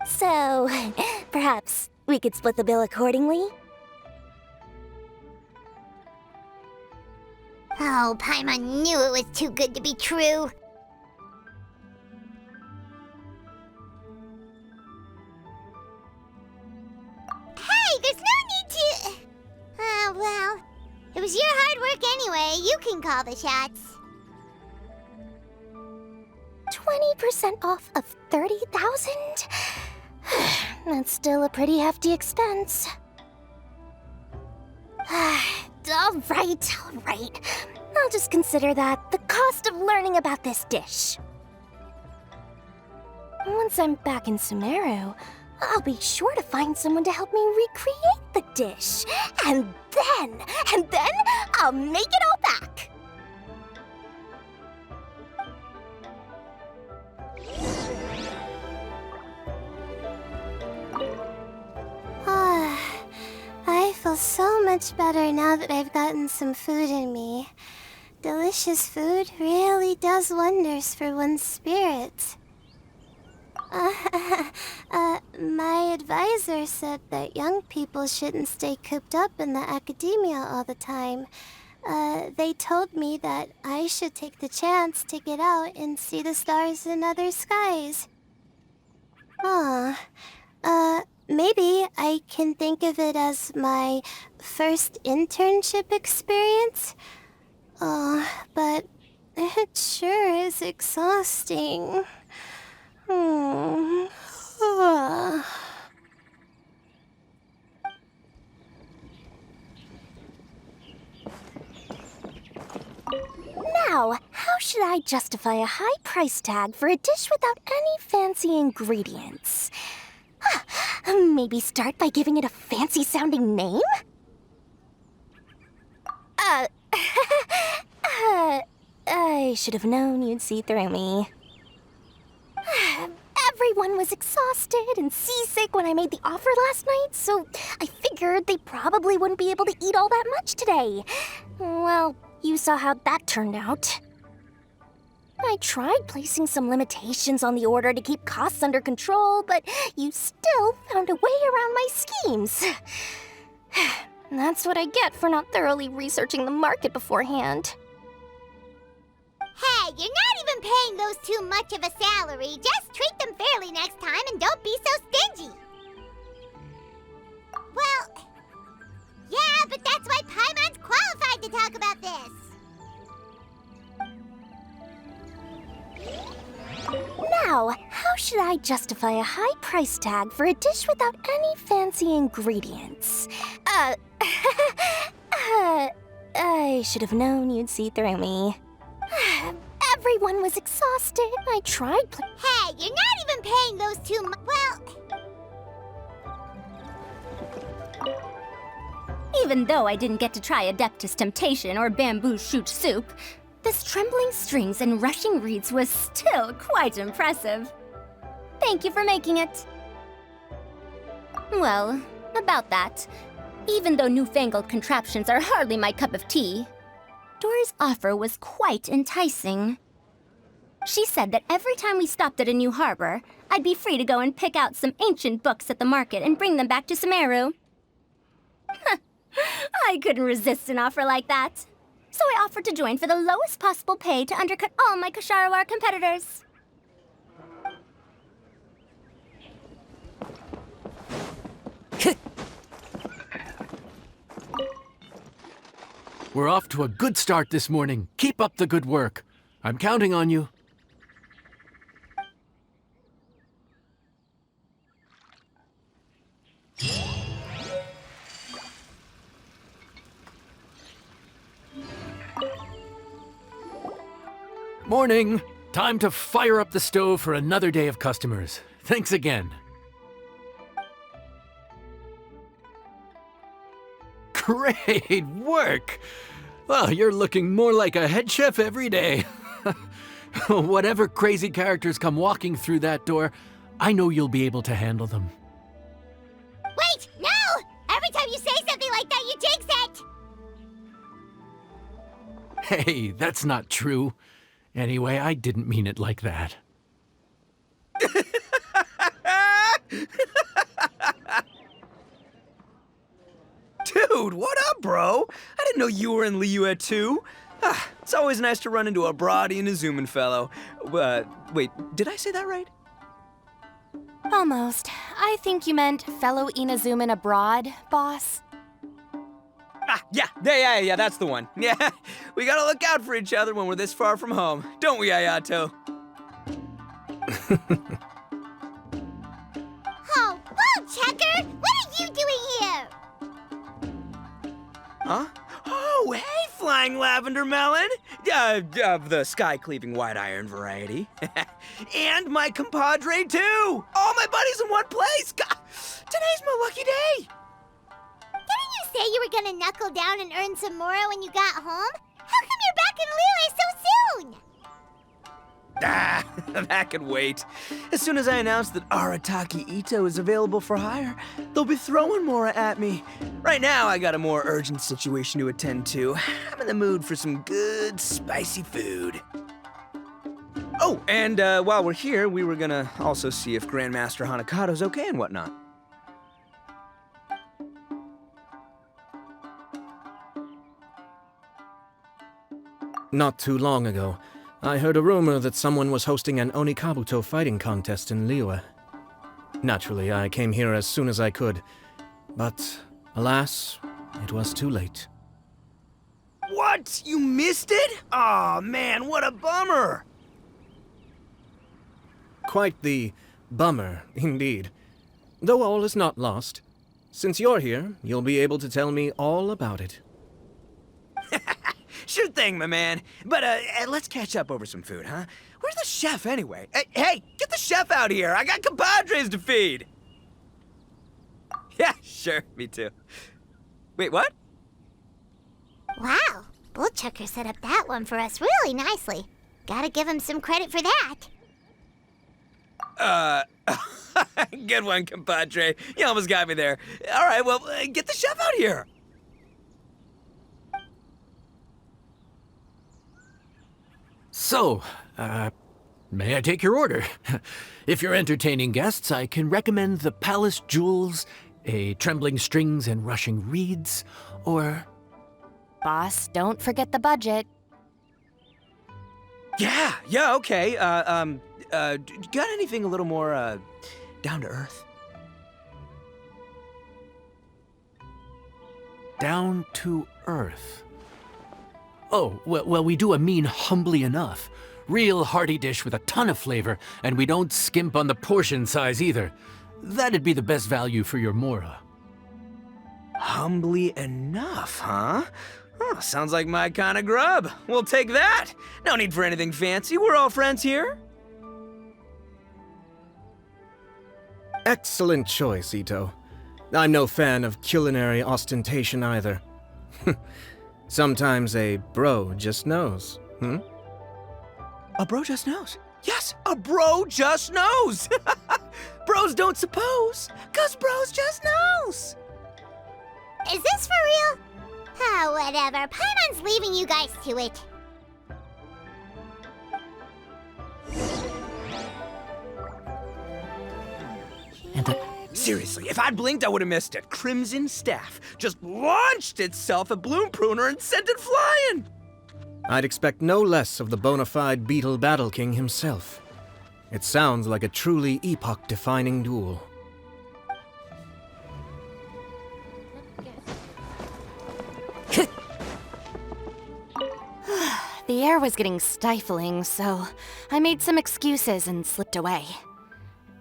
[SPEAKER 8] So, perhaps we could split the bill accordingly?
[SPEAKER 1] Oh, Paimon knew it was too good to be true. Hey, there's no need to... well, it was your hard work anyway. You can call the shots.
[SPEAKER 8] 20% off of 30,000? That's still a pretty hefty expense. All right. I'll just consider that the cost of learning about this dish. Once I'm back in Sumeru, I'll be sure to find someone to help me recreate the dish. And then I'll make it all back.
[SPEAKER 6] I feel so much better now that I've gotten some food in me. Delicious food really does wonders for one's spirits. My advisor said that young people shouldn't stay cooped up in the academia all the time. They told me that I should take the chance to get out and see the stars in other skies. Maybe I can think of it as my first internship experience. But it sure is exhausting.
[SPEAKER 8] Now, how should I justify a high price tag for a dish without any fancy ingredients? Maybe start by giving it a fancy-sounding name? I should have known you'd see through me. Everyone was exhausted and seasick when I made the offer last night, so I figured they probably wouldn't be able to eat all that much today. Well, you saw how that turned out. I tried placing some limitations on the order to keep costs under control, but you still found a way around my schemes. That's what I get for not thoroughly researching the market beforehand.
[SPEAKER 1] Hey, you're not even paying those two much of a salary. Just treat them fairly next time and don't be so stingy. Well, yeah, but that's why Paimon's qualified to talk about this.
[SPEAKER 8] Now, how should I justify a high price tag for a dish without any fancy ingredients? I should have known you'd see through me. Everyone was exhausted. I tried
[SPEAKER 1] Hey, you're not even paying those two
[SPEAKER 7] Even though I didn't get to try Adeptus Temptation or Bamboo Shoot Soup, this trembling strings and rushing reeds was still quite impressive. Thank you for making it. Well, about that, even though newfangled contraptions are hardly my cup of tea, Dory's offer was quite enticing. She said that every time we stopped at a new harbor, I'd be free to go and pick out some ancient books at the market and bring them back to Sumeru. I couldn't resist an offer like that. So I offered to join for the lowest possible pay to undercut all my Kasharawar competitors.
[SPEAKER 4] We're off to a good start this morning. Keep up the good work. I'm counting on you. Morning. Time to fire up the stove for another day of customers. Thanks again. Great work! Well, you're looking more like a head chef every day. Whatever crazy characters come walking through that door, I know you'll be able to handle them.
[SPEAKER 1] Wait, no! Every time you say something like that, you jinx it!
[SPEAKER 4] Hey, that's not true. Anyway, I didn't mean it like that.
[SPEAKER 2] Dude, what up, bro? I didn't know you were in Liyue too. It's always nice to run into a Brody and a Zoomin fellow. Wait, did I say that right?
[SPEAKER 8] Almost. I think you meant fellow Inazuman abroad, boss.
[SPEAKER 2] Yeah, that's the one. Yeah, we gotta look out for each other when we're this far from home, don't we, Ayato?
[SPEAKER 1] Oh, whoa, Checker! What are you doing here?
[SPEAKER 2] Huh? Oh, hey, Flying Lavender Melon! Of the sky-cleaving white iron variety. And my compadre, too! All my buddies in one place! God, today's my lucky day!
[SPEAKER 1] Didn't you say you were gonna knuckle down and earn some more when you got home? How come you're back in Liyue so soon?
[SPEAKER 2] That could wait. As soon as I announce that Arataki Ito is available for hire, they'll be throwing Mora at me. Right now, I got a more urgent situation to attend to. I'm in the mood for some good, spicy food. Oh, and while we're here, we were gonna also see if Grandmaster Hanakado's okay and whatnot.
[SPEAKER 4] Not too long ago, I heard a rumor that someone was hosting an Onikabuto fighting contest in Liyue. Naturally, I came here as soon as I could, but alas, it was too late.
[SPEAKER 2] What? You missed it? Aw, man, what a bummer!
[SPEAKER 4] Quite the bummer, indeed. Though all is not lost. Since you're here, you'll be able to tell me all about it.
[SPEAKER 2] Sure thing, my man. But let's catch up over some food, huh? Where's the chef, anyway? Hey, get the chef out here. I got compadres to feed. Yeah, sure, me too. Wait, what?
[SPEAKER 1] Wow, Bullchucker set up that one for us really nicely. Gotta give him some credit for that.
[SPEAKER 2] Good one, compadre. You almost got me there. All right, well, get the chef out here.
[SPEAKER 4] So, may I take your order? If you're entertaining guests, I can recommend the Palace Jewels, a Trembling Strings and Rushing Reeds, or...
[SPEAKER 8] Boss, don't forget the budget.
[SPEAKER 2] Yeah, okay. Got anything a little more, down to earth?
[SPEAKER 4] Down to earth. Oh, well, we do a mean humbly enough. Real hearty dish with a ton of flavor, and we don't skimp on the portion size either. That'd be the best value for your Mora.
[SPEAKER 2] Humbly enough, huh? Oh, sounds like my kind of grub. We'll take that. No need for anything fancy. We're all friends here.
[SPEAKER 4] Excellent choice, Ito. I'm no fan of culinary ostentation either. Sometimes a bro just knows,
[SPEAKER 2] A bro just knows. Yes, a bro just knows. Bros don't suppose, 'cause bros just knows.
[SPEAKER 1] Is this for real? Ah, whatever. Paimon's leaving you guys to it.
[SPEAKER 2] Seriously, if I'd blinked, I would have missed it. Crimson Staff just launched itself at Bloom Pruner and sent it flying.
[SPEAKER 4] I'd expect no less of the bona fide Beetle Battle King himself. It sounds like a truly epoch-defining duel.
[SPEAKER 8] The air was getting stifling, so I made some excuses and slipped away.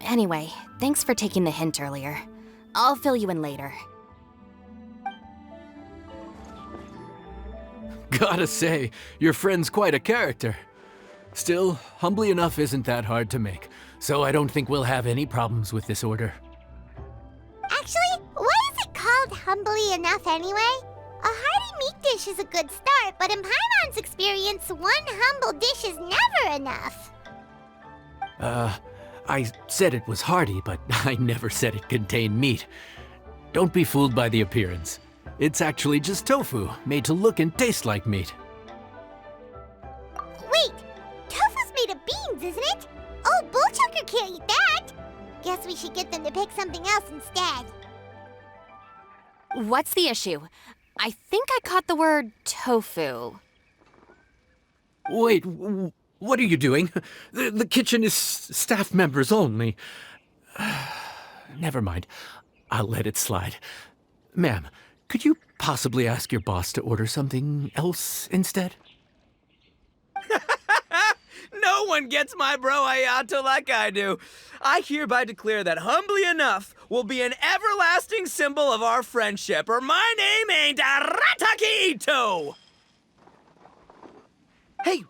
[SPEAKER 8] Anyway, thanks for taking the hint earlier. I'll fill you in later.
[SPEAKER 4] Gotta say, your friend's quite a character. Still, humbly enough isn't that hard to make, so I don't think we'll have any problems with this order.
[SPEAKER 1] Actually, why is it called humbly enough anyway? A hearty meat dish is a good start, but in Paimon's experience, one humble dish is never enough.
[SPEAKER 4] I said it was hearty, but I never said it contained meat. Don't be fooled by the appearance. It's actually just tofu, made to look and taste like meat.
[SPEAKER 1] Wait, tofu's made of beans, isn't it? Oh, Bullchucker can't eat that! Guess we should get them to pick something else instead.
[SPEAKER 8] What's the issue? I think I caught the word tofu.
[SPEAKER 4] Wait, what are you doing? The kitchen is staff members only. Never mind. I'll let it slide. Ma'am, could you possibly ask your boss to order something else instead?
[SPEAKER 2] No one gets my bro Ayato like I do. I hereby declare that Humbly Enough will be an everlasting symbol of our friendship, or my name ain't Arataki Ito! Hey,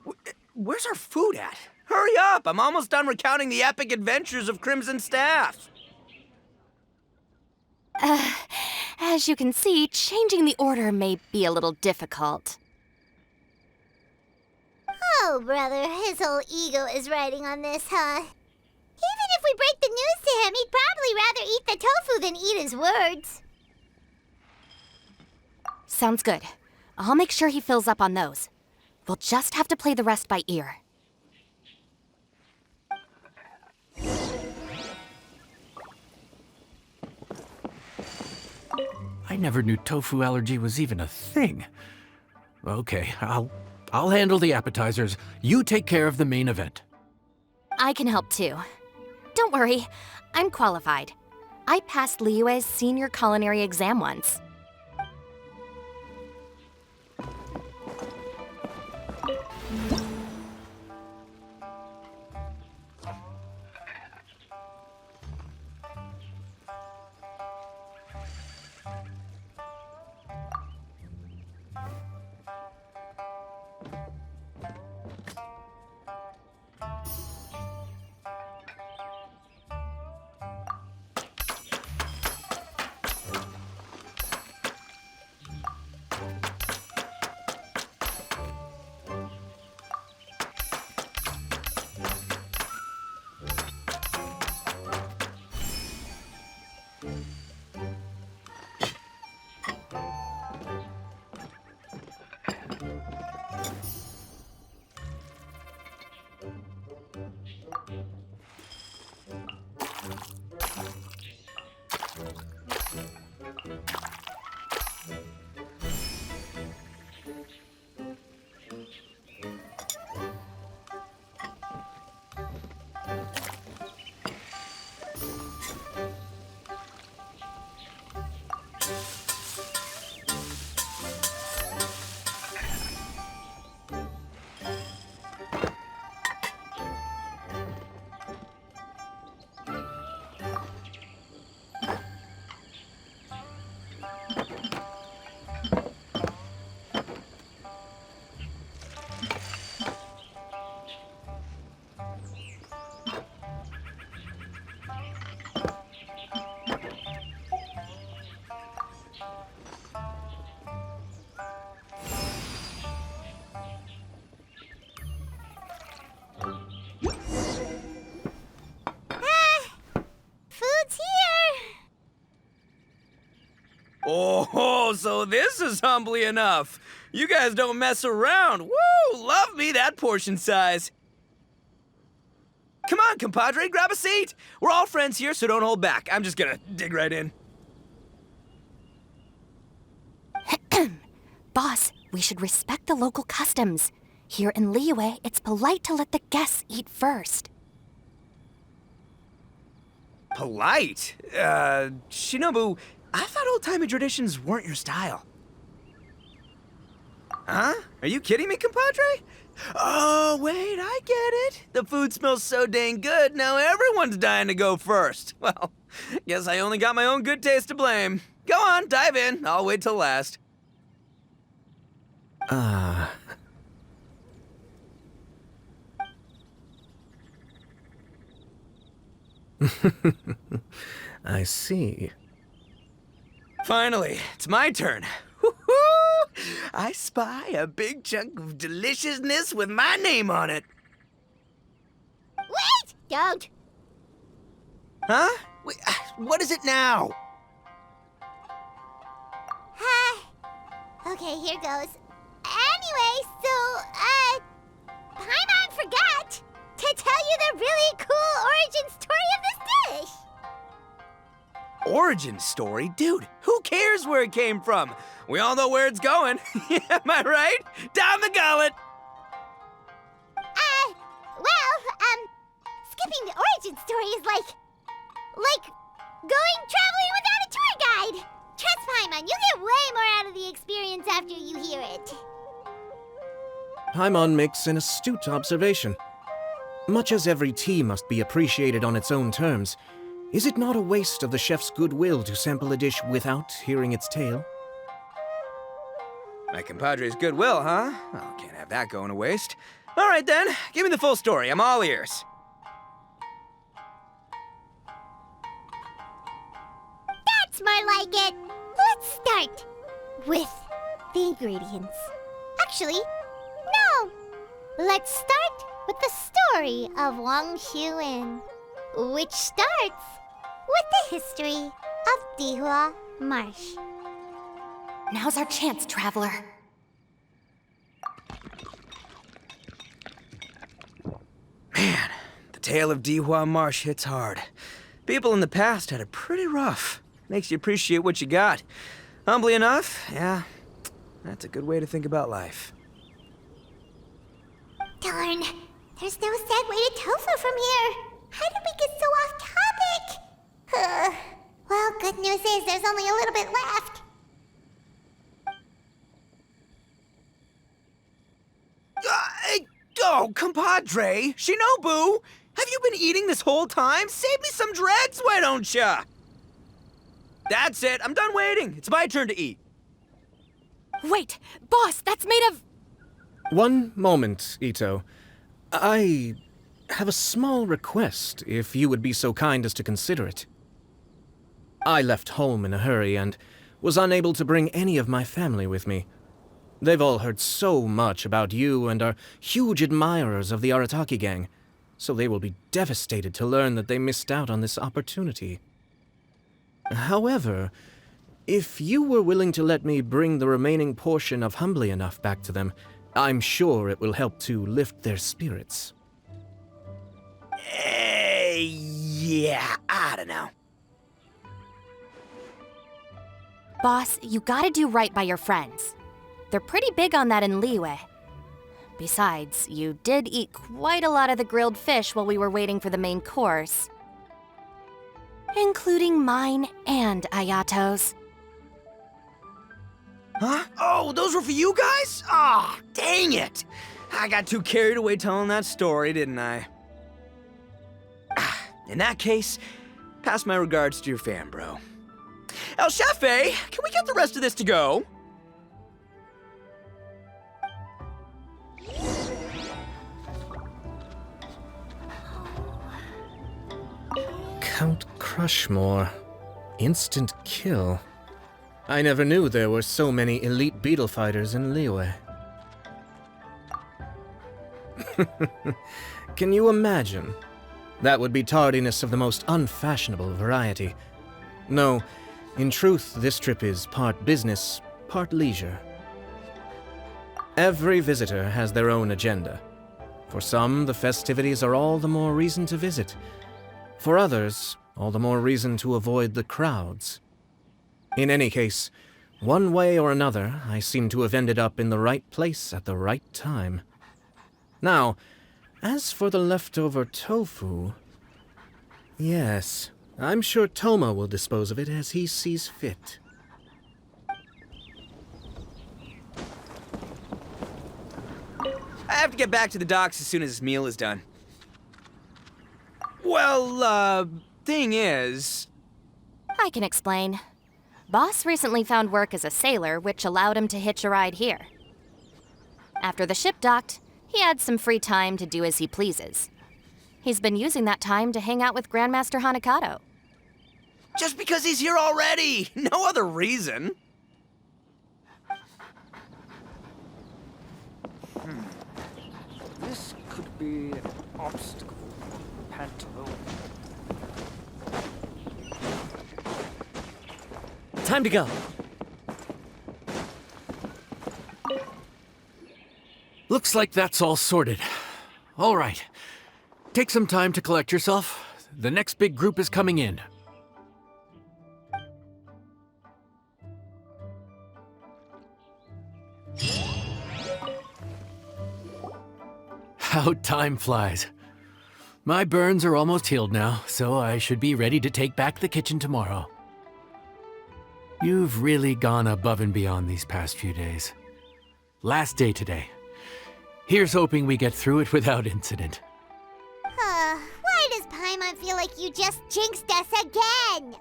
[SPEAKER 2] where's our food at? Hurry up, I'm almost done recounting the epic adventures of Crimson Staff.
[SPEAKER 8] As you can see, changing the order may be a little difficult.
[SPEAKER 1] Oh, brother, his whole ego is riding on this, huh? Even if we break the news to him, he'd probably rather eat the tofu than eat his words.
[SPEAKER 8] Sounds good. I'll make sure he fills up on those. We'll just have to play the rest by ear.
[SPEAKER 4] I never knew tofu allergy was even a thing. Okay, I'll handle the appetizers. You take care of the main event.
[SPEAKER 8] I can help too. Don't worry, I'm qualified. I passed Liyue's senior culinary exam once.
[SPEAKER 2] Oh, so this is Humbly Enough. You guys don't mess around. Woo! Love me that portion size. Come on, compadre, grab a seat. We're all friends here, so don't hold back. I'm just gonna dig right in.
[SPEAKER 8] Boss, we should respect the local customs. Here in Liyue, it's polite to let the guests eat first.
[SPEAKER 2] Polite? Shinobu, I thought old-timey traditions weren't your style. Huh? Are you kidding me, compadre? Oh, wait, I get it. The food smells so dang good, now everyone's dying to go first. Well, guess I only got my own good taste to blame. Go on, dive in. I'll wait till last.
[SPEAKER 9] I see.
[SPEAKER 2] Finally, it's my turn. Woo-hoo! I spy a big chunk of deliciousness with my name on it.
[SPEAKER 1] Wait! Don't.
[SPEAKER 2] Huh? Wait, what is it now?
[SPEAKER 1] Okay, here goes. Anyway, so, Paimon forgot to tell you the really cool origin story of this dish.
[SPEAKER 2] Origin story? Dude, who cares where it came from? We all know where it's going. Am I right? Down the gullet!
[SPEAKER 1] Skipping the origin story is like going traveling without a tour guide. Trust Paimon, you get way more out of the experience after you hear it.
[SPEAKER 9] Paimon makes an astute observation. Much as every tea must be appreciated on its own terms, is it not a waste of the chef's goodwill to sample a dish without hearing its tale?
[SPEAKER 2] My compadre's goodwill, huh? Well, can't have that going to waste. All right then, give me the full story. I'm all ears.
[SPEAKER 1] That's more like it. Let's start with the ingredients. Actually, no. Let's start with the story of Wang Xuan, which starts with the history of Dihua Marsh.
[SPEAKER 8] Now's our chance, traveler.
[SPEAKER 2] Man, the tale of Dihua Marsh hits hard. People in the past had it pretty rough. Makes you appreciate what you got. Humbly enough, yeah, that's a good way to think about life.
[SPEAKER 1] Darn, there's no segue to tofu from here. How did we get so off topic? Well, good news is there's only a little bit left.
[SPEAKER 2] Oh, compadre, Shinobu, have you been eating this whole time? Save me some dregs, why don't ya? That's it, I'm done waiting. It's my turn to eat.
[SPEAKER 8] Wait, boss, that's made of...
[SPEAKER 9] One moment, Ito. I have a small request, if you would be so kind as to consider it. I left home in a hurry and was unable to bring any of my family with me. They've all heard so much about you and are huge admirers of the Arataki gang, so they will be devastated to learn that they missed out on this opportunity. However, if you were willing to let me bring the remaining portion of Humbly Enough back to them, I'm sure it will help to lift their spirits.
[SPEAKER 2] Yeah, I don't know.
[SPEAKER 8] Boss, you gotta do right by your friends. They're pretty big on that in Liyue. Besides, you did eat quite a lot of the grilled fish while we were waiting for the main course. Including mine and Ayato's.
[SPEAKER 2] Huh? Oh, those were for you guys? Ah, dang it! I got too carried away telling that story, didn't I? In that case, pass my regards to your fan, bro. El Chefe, can we get the rest of this to go?
[SPEAKER 9] Count Crushmore. Instant kill. I never knew there were so many elite beetle fighters in Liyue. Can you imagine? That would be tardiness of the most unfashionable variety. No, in truth, this trip is part business, part leisure. Every visitor has their own agenda. For some, the festivities are all the more reason to visit. For others, all the more reason to avoid the crowds. In any case, one way or another, I seem to have ended up in the right place at the right time. Now, as for the leftover tofu... Yes, I'm sure Toma will dispose of it as he sees fit.
[SPEAKER 2] I have to get back to the docks as soon as this meal is done. Well, thing is...
[SPEAKER 8] I can explain. Boss recently found work as a sailor, which allowed him to hitch a ride here. After the ship docked, he had some free time to do as he pleases. He's been using that time to hang out with Grandmaster Hanakato.
[SPEAKER 2] Just because he's here already! No other reason!
[SPEAKER 5] This could be an obstacle. Pantaloon.
[SPEAKER 3] Time to go.
[SPEAKER 4] Looks like that's all sorted. All right. Take some time to collect yourself. The next big group is coming in. How time flies. My burns are almost healed now, so I should be ready to take back the kitchen tomorrow. You've really gone above and beyond these past few days. Last day today. Here's hoping we get through it without incident.
[SPEAKER 1] Why does Paimon feel like you just jinxed us again?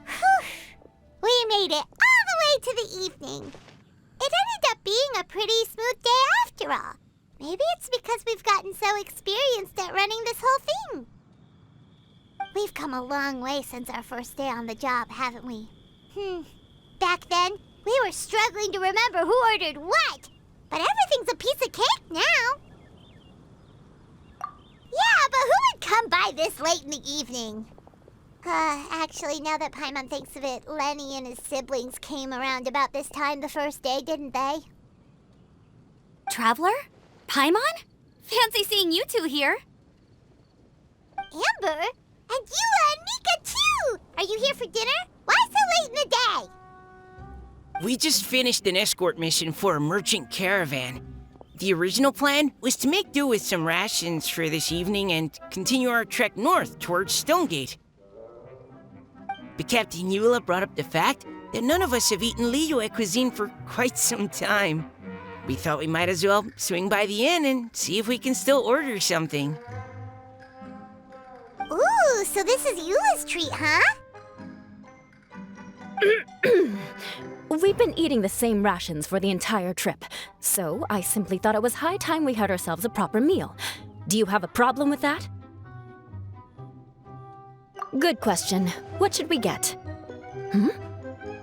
[SPEAKER 1] Whew. We made it all the way to the evening. It ended up being a pretty smooth day after all. Maybe it's because we've gotten so experienced at running this whole thing. We've come a long way since our first day on the job, haven't we? Back then, we were struggling to remember who ordered what. But everything's a piece of cake now. Yeah, but who would come by this late in the evening? Actually, now that Paimon thinks of it, Lenny and his siblings came around about this time the first day, didn't they?
[SPEAKER 7] Traveler? Paimon? Fancy seeing you two here.
[SPEAKER 1] Amber? And Eula and Mika, too! Are you here for dinner? Why so late in the day?
[SPEAKER 2] We just finished an escort mission for a merchant caravan. The original plan was to make do with some rations for this evening and continue our trek north towards Stonegate. But Captain Eula brought up the fact that none of us have eaten Liyue cuisine for quite some time. We thought we might as well swing by the inn and see if we can still order something.
[SPEAKER 1] Ooh, so this is Eula's treat, huh?
[SPEAKER 8] We've been eating the same rations for the entire trip, so I simply thought it was high time we had ourselves a proper meal. Do you have a problem with that? Good question. What should we get?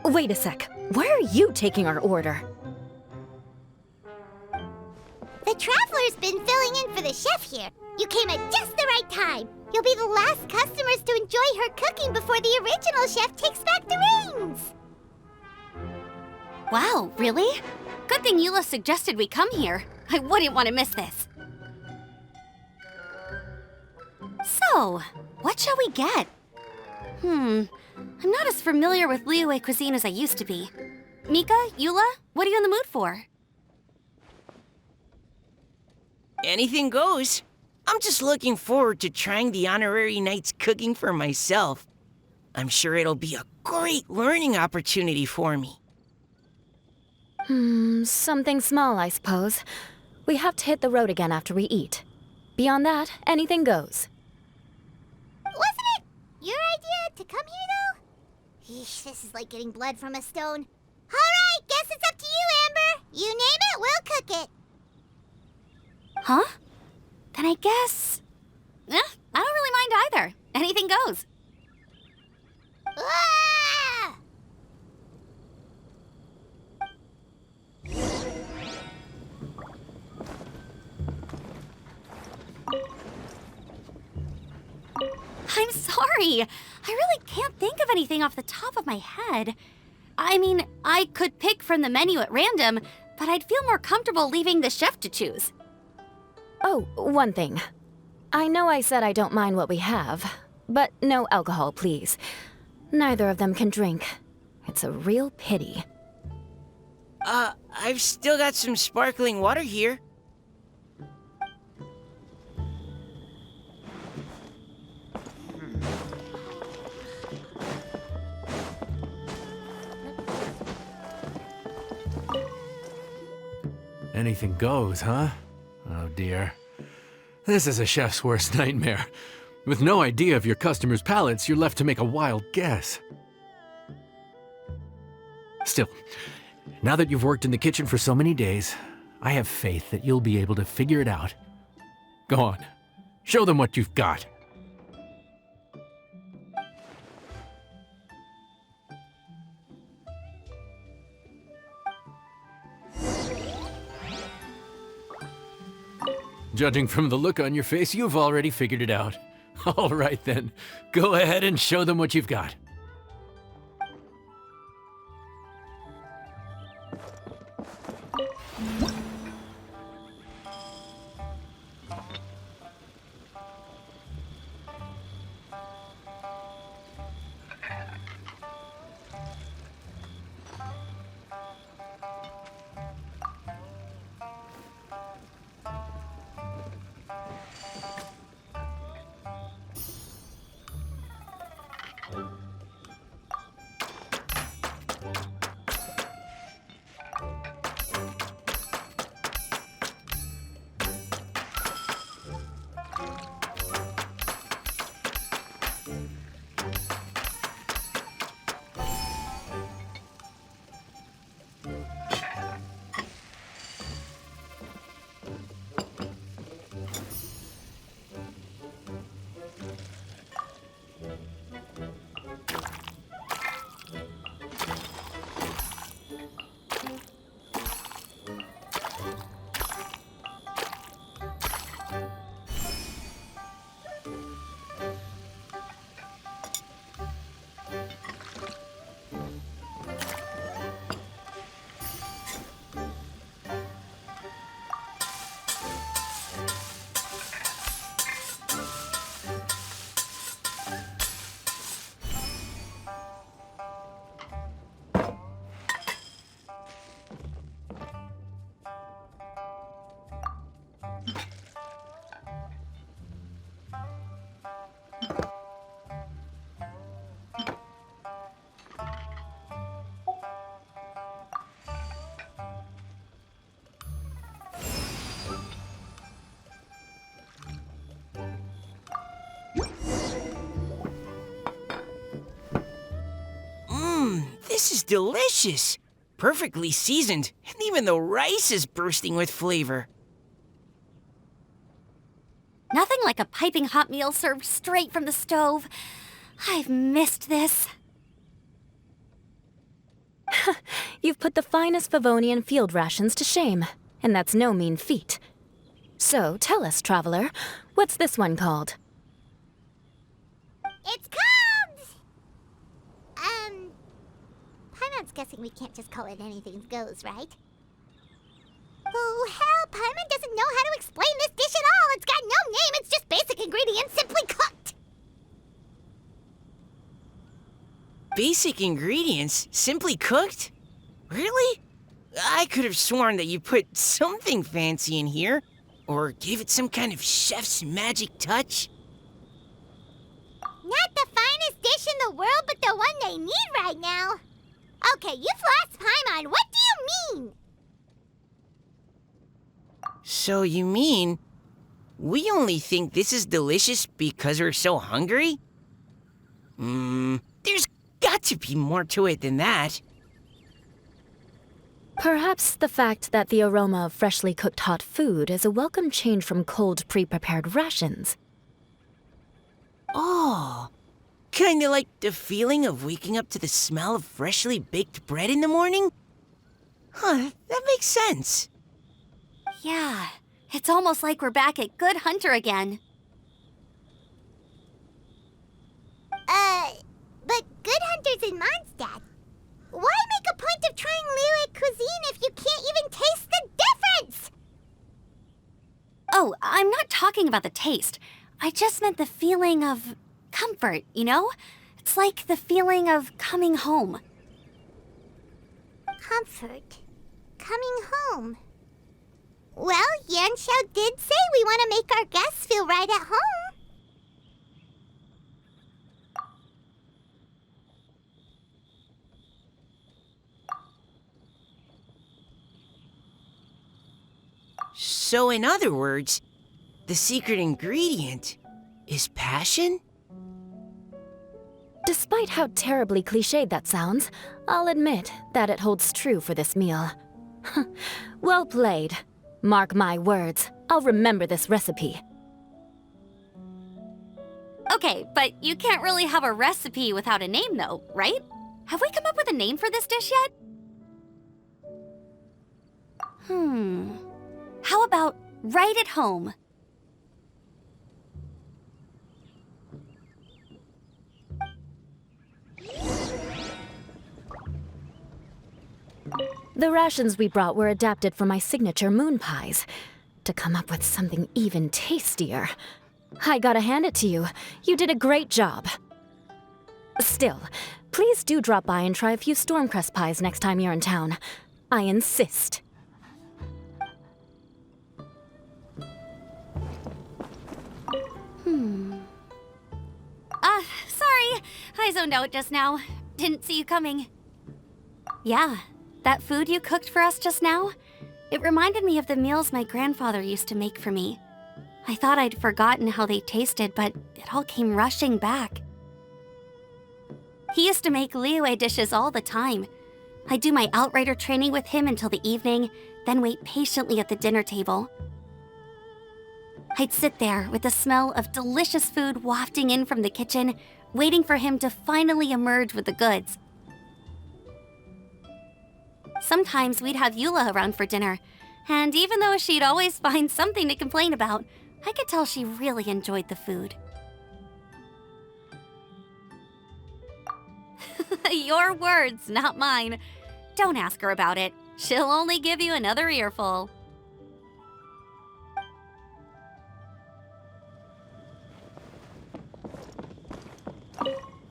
[SPEAKER 8] Wait a sec. Why are you taking our order?
[SPEAKER 1] The Traveler's been filling in for the chef here. You came at just the right time. You'll be the last customers to enjoy her cooking before the original chef takes back the reins.
[SPEAKER 7] Wow, really? Good thing Eula suggested we come here. I wouldn't want to miss this. So, what shall we get? I'm not as familiar with Liyue cuisine as I used to be. Mika, Eula, what are you in the mood for?
[SPEAKER 2] Anything goes. I'm just looking forward to trying the honorary knight's cooking for myself. I'm sure it'll be a great learning opportunity for me.
[SPEAKER 8] Something small, I suppose. We have to hit the road again after we eat. Beyond that, anything goes.
[SPEAKER 1] Wasn't it your idea to come here, though? Yeesh, this is like getting blood from a stone. All right, guess it's up to you, Amber. You name it, we'll cook it.
[SPEAKER 7] Huh? Then I guess... I don't really mind either. Anything goes.
[SPEAKER 1] Ah!
[SPEAKER 7] I'm sorry. I really can't think of anything off the top of my head. I mean, I could pick from the menu at random, but I'd feel more comfortable leaving the chef to choose.
[SPEAKER 8] Oh, one thing. I know I said I don't mind what we have, but no alcohol, please. Neither of them can drink. It's a real pity.
[SPEAKER 2] I've still got some sparkling water here.
[SPEAKER 4] Anything goes, huh? Oh dear. This is a chef's worst nightmare. With no idea of your customers' palates, you're left to make a wild guess. Still, Now that you've worked in the kitchen for so many days, I have faith that you'll be able to figure it out. Go on, show them what you've got. Judging from the look on your face, you've already figured it out. All right then, go ahead and show them what you've got.
[SPEAKER 2] This is delicious. Perfectly seasoned, and even the rice is bursting with flavor.
[SPEAKER 1] Nothing like a piping hot meal served straight from the stove. I've missed this.
[SPEAKER 8] You've put the finest Favonian field rations to shame, and that's no mean feat. So tell us, traveler, what's this one called?
[SPEAKER 1] It's called... Paimon's guessing we can't just call it anything goes, right? Oh, hell, Paimon doesn't know how to explain this dish at all. It's got no name, it's just basic ingredients simply cooked.
[SPEAKER 2] Basic ingredients? Simply cooked? Really? I could have sworn that you put something fancy in here, or gave it some kind of chef's magic touch.
[SPEAKER 1] Not the finest dish in the world, but the one they need right now. Okay, you've lost Paimon. What do you mean?
[SPEAKER 2] So you mean we only think this is delicious because we're so hungry? There's got to be more to it than that.
[SPEAKER 8] Perhaps the fact that the aroma of freshly cooked hot food is a welcome change from cold, pre-prepared rations.
[SPEAKER 2] Oh, kinda like the feeling of waking up to the smell of freshly baked bread in the morning? Huh, that makes sense.
[SPEAKER 1] Yeah, it's almost like we're back at Good Hunter again. But Good Hunter's in Mondstadt. Why make a point of trying Liyue cuisine if you can't even taste the difference? Oh, I'm not talking about the taste. I just meant the feeling of comfort, you know? It's like the feeling of coming home. Comfort. Coming home. Well, Yanxiao did say we want to make our guests feel right at home.
[SPEAKER 2] So in other words, the secret ingredient is passion?
[SPEAKER 8] To
[SPEAKER 10] Despite how terribly cliched that sounds, I'll admit that it holds true for this meal. Well played. Mark my words, I'll remember this recipe.
[SPEAKER 11] Okay, but you can't really have a recipe without a name though, right? Have we come up with a name for this dish yet? How about right at home?
[SPEAKER 10] The rations we brought were adapted from my signature moon pies. To come up with something even tastier. I gotta hand it to you. You did a great job. Still, please do drop by and try a few Stormcrest pies next time you're in town. I insist.
[SPEAKER 11] Sorry. I zoned out just now. Didn't see you coming. Yeah, that food you cooked for us just now, it reminded me of the meals my grandfather used to make for me. I thought I'd forgotten how they tasted, but it all came rushing back. He used to make Liyue dishes all the time. I'd do my outrider training with him until the evening, then wait patiently at the dinner table. I'd sit there with the smell of delicious food wafting in from the kitchen, waiting for him to finally emerge with the goods. Sometimes we'd have Eula around for dinner, and even though she'd always find something to complain about, I could tell she really enjoyed the food. Your words, not mine. Don't ask her about it. She'll only give you another earful.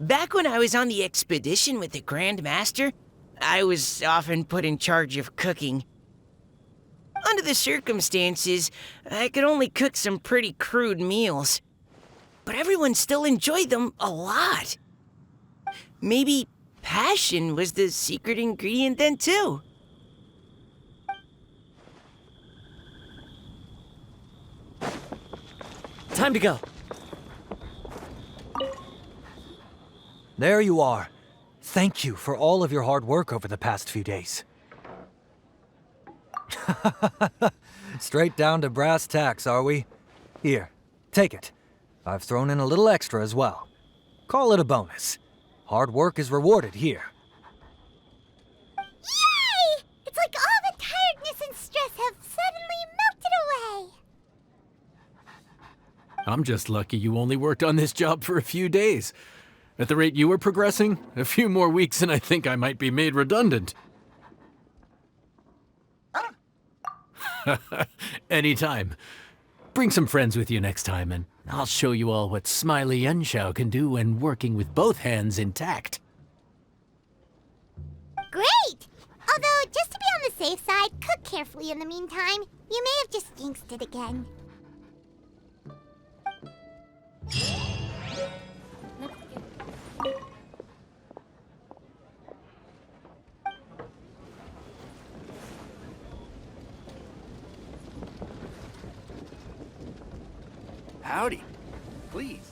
[SPEAKER 2] Back when I was on the expedition with the Grand Master, I was often put in charge of cooking. Under the circumstances, I could only cook some pretty crude meals. But everyone still enjoyed them a lot. Maybe passion was the secret ingredient then, too.
[SPEAKER 5] Time to go. There you are. Thank you for all of your hard work over the past few days. Straight down to brass tacks, are we? Here, take it. I've thrown in a little extra as well. Call it a bonus. Hard work is rewarded here.
[SPEAKER 1] Yay! It's like all the tiredness and stress have suddenly melted away.
[SPEAKER 4] I'm just lucky you only worked on this job for a few days. At the rate you were progressing, a few more weeks and I think I might be made redundant. Anytime. Bring some friends with you next time and I'll show you all what Smiley Yenshao can do when working with both hands intact.
[SPEAKER 1] Great! Although, just to be on the safe side, cook carefully in the meantime. You may have just jinxed it again.
[SPEAKER 12] Howdy. Please.